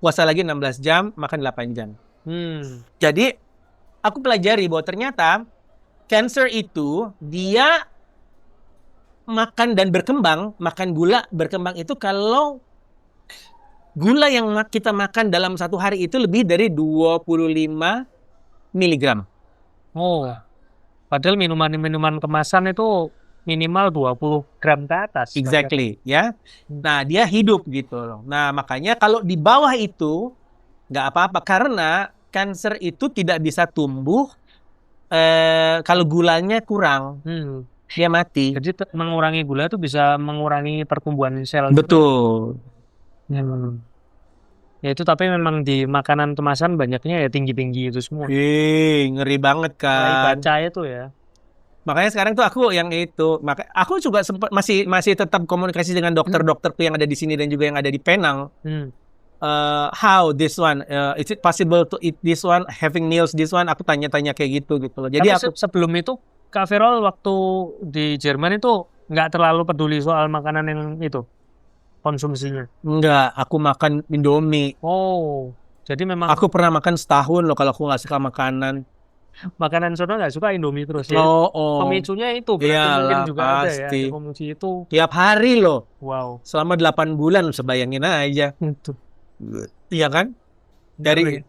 Speaker 1: puasa lagi 16 jam, makan 8 jam. Jadi aku pelajari bahwa ternyata cancer itu dia makan dan berkembang, makan gula berkembang itu kalau gula yang kita makan dalam satu hari itu lebih dari 25 mg.
Speaker 2: Padahal minuman kemasan itu minimal 20 gram ke atas.
Speaker 1: Exactly, ya. Nah, dia hidup gitu loh. Nah, makanya kalau di bawah itu nggak apa-apa karena kanker itu tidak bisa tumbuh kalau gulanya kurang. Dia mati.
Speaker 2: Jadi mengurangi gula itu bisa mengurangi pertumbuhan sel.
Speaker 1: Betul.
Speaker 2: Ya itu tapi memang di makanan kemasan banyaknya ya tinggi-tinggi itu semua.
Speaker 1: Ngeri banget kan.
Speaker 2: Baca itu ya.
Speaker 1: Makanya sekarang tuh aku yang itu, aku juga sempat masih tetap komunikasi dengan dokter-dokter tuh yang ada di sini dan juga yang ada di Penang. How this one, is it possible to eat this one, having meals this one? Aku tanya-tanya kayak gitu loh. Jadi
Speaker 2: Tapi sebelum itu Kak Verol waktu di Jerman itu nggak terlalu peduli soal makanan yang itu konsumsinya.
Speaker 1: enggak, aku makan Indomie.
Speaker 2: Oh, jadi memang
Speaker 1: Aku pernah makan setahun loh kalau aku nggak suka makanan.
Speaker 2: makanan sono nggak suka Indomie terus ya.
Speaker 1: Oh.
Speaker 2: Pemicunya itu berarti
Speaker 1: Iyalah,
Speaker 2: mungkin juga ada ya.
Speaker 1: pasti.
Speaker 2: Pemicu itu.
Speaker 1: Tiap hari loh.
Speaker 2: Wow.
Speaker 1: Selama 8 bulan, sebayangin aja.
Speaker 2: Itu.
Speaker 1: Iya kan? Dari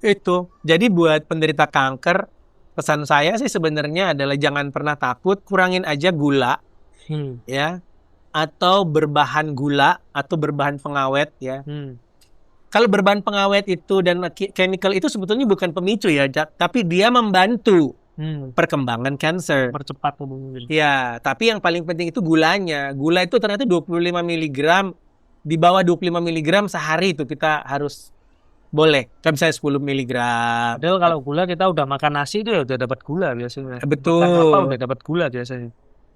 Speaker 1: itu. Jadi buat penderita kanker, pesan saya sih sebenarnya adalah jangan pernah takut, kurangin aja gula, ya, atau berbahan gula atau berbahan pengawet, ya. Kalau berbahan pengawet itu dan chemical itu sebetulnya bukan pemicu ya, tapi dia membantu perkembangan kanker.
Speaker 2: Percepat mungkin.
Speaker 1: Ya, tapi yang paling penting itu gulanya. Gula itu ternyata 25 mg, di bawah 25 mg sehari itu kita harus boleh. Kan misalnya 10 mg.
Speaker 2: Padahal kalau gula kita udah makan nasi itu ya udah dapat gula biasanya.
Speaker 1: Betul.
Speaker 2: Makan apa udah dapat gula biasanya.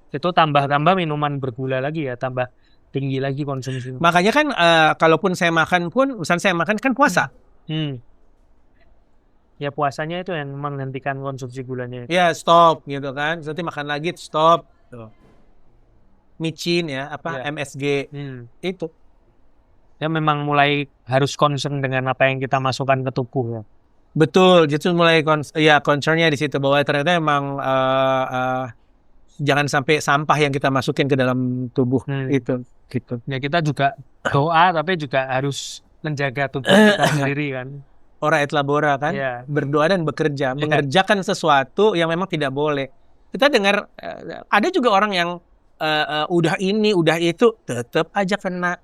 Speaker 2: Itu tambah minuman bergula lagi ya, tambah tinggi lagi konsumsi.
Speaker 1: Makanya kan kalaupun saya makan pun, misalnya saya makan kan puasa.
Speaker 2: Ya puasanya itu yang menghentikan konsumsi gulanya.
Speaker 1: Ya stop gitu kan. Nanti makan lagi stop. Tuh. Micin ya, MSG. Itu.
Speaker 2: Ya memang mulai harus concern dengan apa yang kita masukkan ke tubuh ya.
Speaker 1: Betul, jadi mulai concernnya di situ bahwa ternyata emang jangan sampai sampah yang kita masukin ke dalam tubuh itu gitu.
Speaker 2: Ya kita juga doa tapi juga harus menjaga tubuh kita sendiri kan.
Speaker 1: Ora et labora kan, berdoa dan bekerja, mengerjakan sesuatu yang memang tidak boleh. Kita dengar ada juga orang yang udah ini, udah itu, tetap aja kena.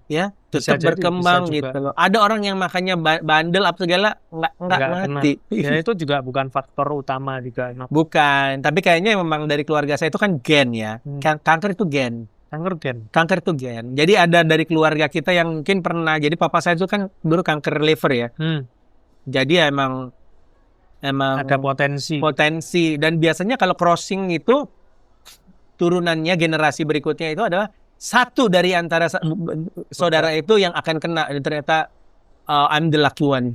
Speaker 1: Ya, tetap berkembang gitu loh. Ada orang yang makannya bandel apa segala nggak mati.
Speaker 2: Ya itu juga bukan faktor utama juga.
Speaker 1: Bukan, tapi kayaknya memang dari keluarga saya itu kan gen ya. Kanker itu gen. Kanker itu gen. Jadi ada dari keluarga kita yang mungkin pernah. Jadi papa saya itu kan dulu kanker liver ya. Jadi emang
Speaker 2: ada potensi.
Speaker 1: Dan biasanya kalau crossing itu turunannya generasi berikutnya itu adalah satu dari antara saudara itu yang akan kena. Dan ternyata I'm the lucky one.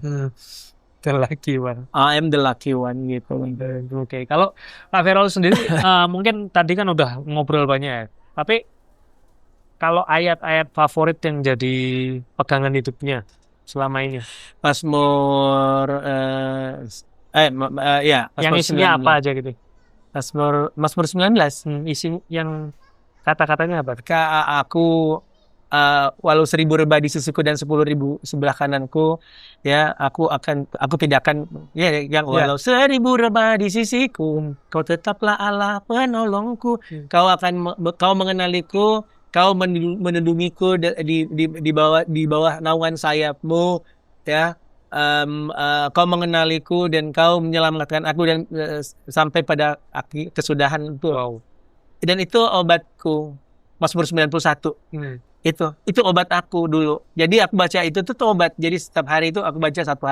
Speaker 1: I'm the lucky one gitu.
Speaker 2: Oke. Kalau Pak Verol sendiri mungkin tadi kan udah ngobrol banyak ya. Tapi kalau ayat-ayat favorit yang jadi pegangan hidupnya selama ini?
Speaker 1: Mazmur
Speaker 2: yang isinya 19. Apa aja gitu?
Speaker 1: Mazmur 19.
Speaker 2: Isi yang kata-katanya apa?
Speaker 1: Aku walau 1.000 rebah di sisiku dan 10.000 sebelah kananku, ya aku tidak akan walau 1.000 rebah di sisiku, kau tetaplah Allah penolongku. Kau mengenaliku, kau melindungiku di bawah naungan sayapmu, ya. Kau mengenaliku dan kau menyelamatkan aku dan sampai pada kesudahan itu.
Speaker 2: Wow.
Speaker 1: Dan itu obatku. Mazmur 91. Itu obat aku dulu. Jadi aku baca itu tuh obat. Jadi setiap hari itu aku baca satu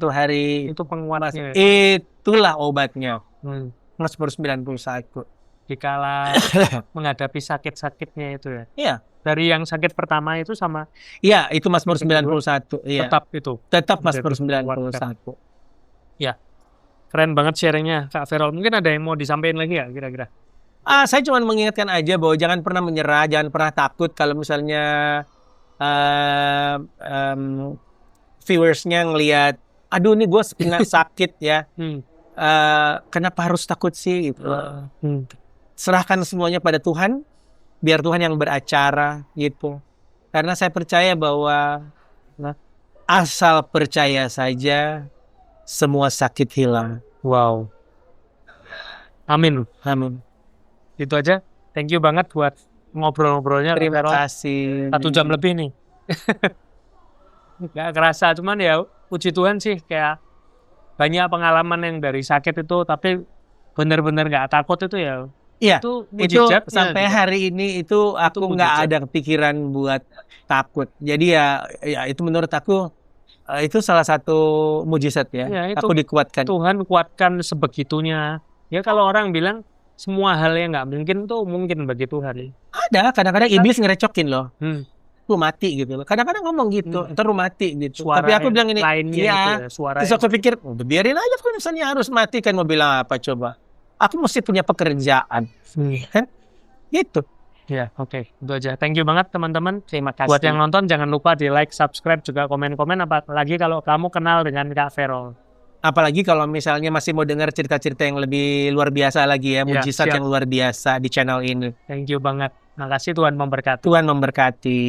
Speaker 1: hari.
Speaker 2: Itu penguatnya.
Speaker 1: Itulah obatnya. Mazmur 91.
Speaker 2: Dikala menghadapi sakit-sakitnya itu ya.
Speaker 1: Iya.
Speaker 2: Dari yang sakit pertama itu sama.
Speaker 1: Iya, itu Mazmur 91. Iya.
Speaker 2: Tetap itu.
Speaker 1: Tetap Mazmur 91.
Speaker 2: Ya. Keren banget sharingnya Kak Verol. Mungkin ada yang mau disampaikan lagi ya kira-kira?
Speaker 1: Saya cuma mengingatkan aja bahwa jangan pernah menyerah, jangan pernah takut kalau misalnya viewersnya ngelihat, aduh ini gue sakit ya, kenapa harus takut sih? Gitu. Serahkan semuanya pada Tuhan, biar Tuhan yang beracara gitu. Karena saya percaya bahwa asal percaya saja, semua sakit hilang.
Speaker 2: Wow. Amin. Itu aja. Thank you banget buat ngobrol-ngobrolnya.
Speaker 1: Terima kasih.
Speaker 2: 1 jam lebih nih. Gak kerasa, cuman ya puji Tuhan sih kayak banyak pengalaman yang dari sakit itu tapi benar-benar gak takut itu ya.
Speaker 1: Iya, itu sampai
Speaker 2: gitu.
Speaker 1: hari ini itu aku nggak ada kepikiran buat takut. Jadi ya itu menurut aku itu salah satu mujizat ya. Aku dikuatkan.
Speaker 2: Tuhan kuatkan sebegitunya Ya kalau orang bilang semua hal yang nggak mungkin tuh mungkin bagi Tuhan.
Speaker 1: Ada, kadang-kadang iblis ngerecokin loh.
Speaker 2: Hmm.
Speaker 1: Lu mati gitu loh. Kadang-kadang ngomong gitu, ntar lu mati gitu.
Speaker 2: Suara
Speaker 1: Tapi aku bilang ini,
Speaker 2: lainnya
Speaker 1: iya.
Speaker 2: itu ya, suara
Speaker 1: Terus aku pikir, biarin aja kalau misalnya harus mati kan mau bilang apa coba. Aku mesti punya pekerjaan. Kan? Gitu.
Speaker 2: Ya, oke. Itu aja. Thank you banget teman-teman.
Speaker 1: Terima kasih.
Speaker 2: Buat yang nonton jangan lupa di like, subscribe, juga komen-komen, apalagi kalau kamu kenal dengan Kak Verol.
Speaker 1: Apalagi kalau misalnya masih mau dengar cerita-cerita yang lebih luar biasa lagi ya,
Speaker 2: Ya,
Speaker 1: mujizat
Speaker 2: siap.
Speaker 1: yang luar biasa di channel ini.
Speaker 2: Thank you banget. Makasih, Tuhan memberkati.
Speaker 1: Tuhan memberkati.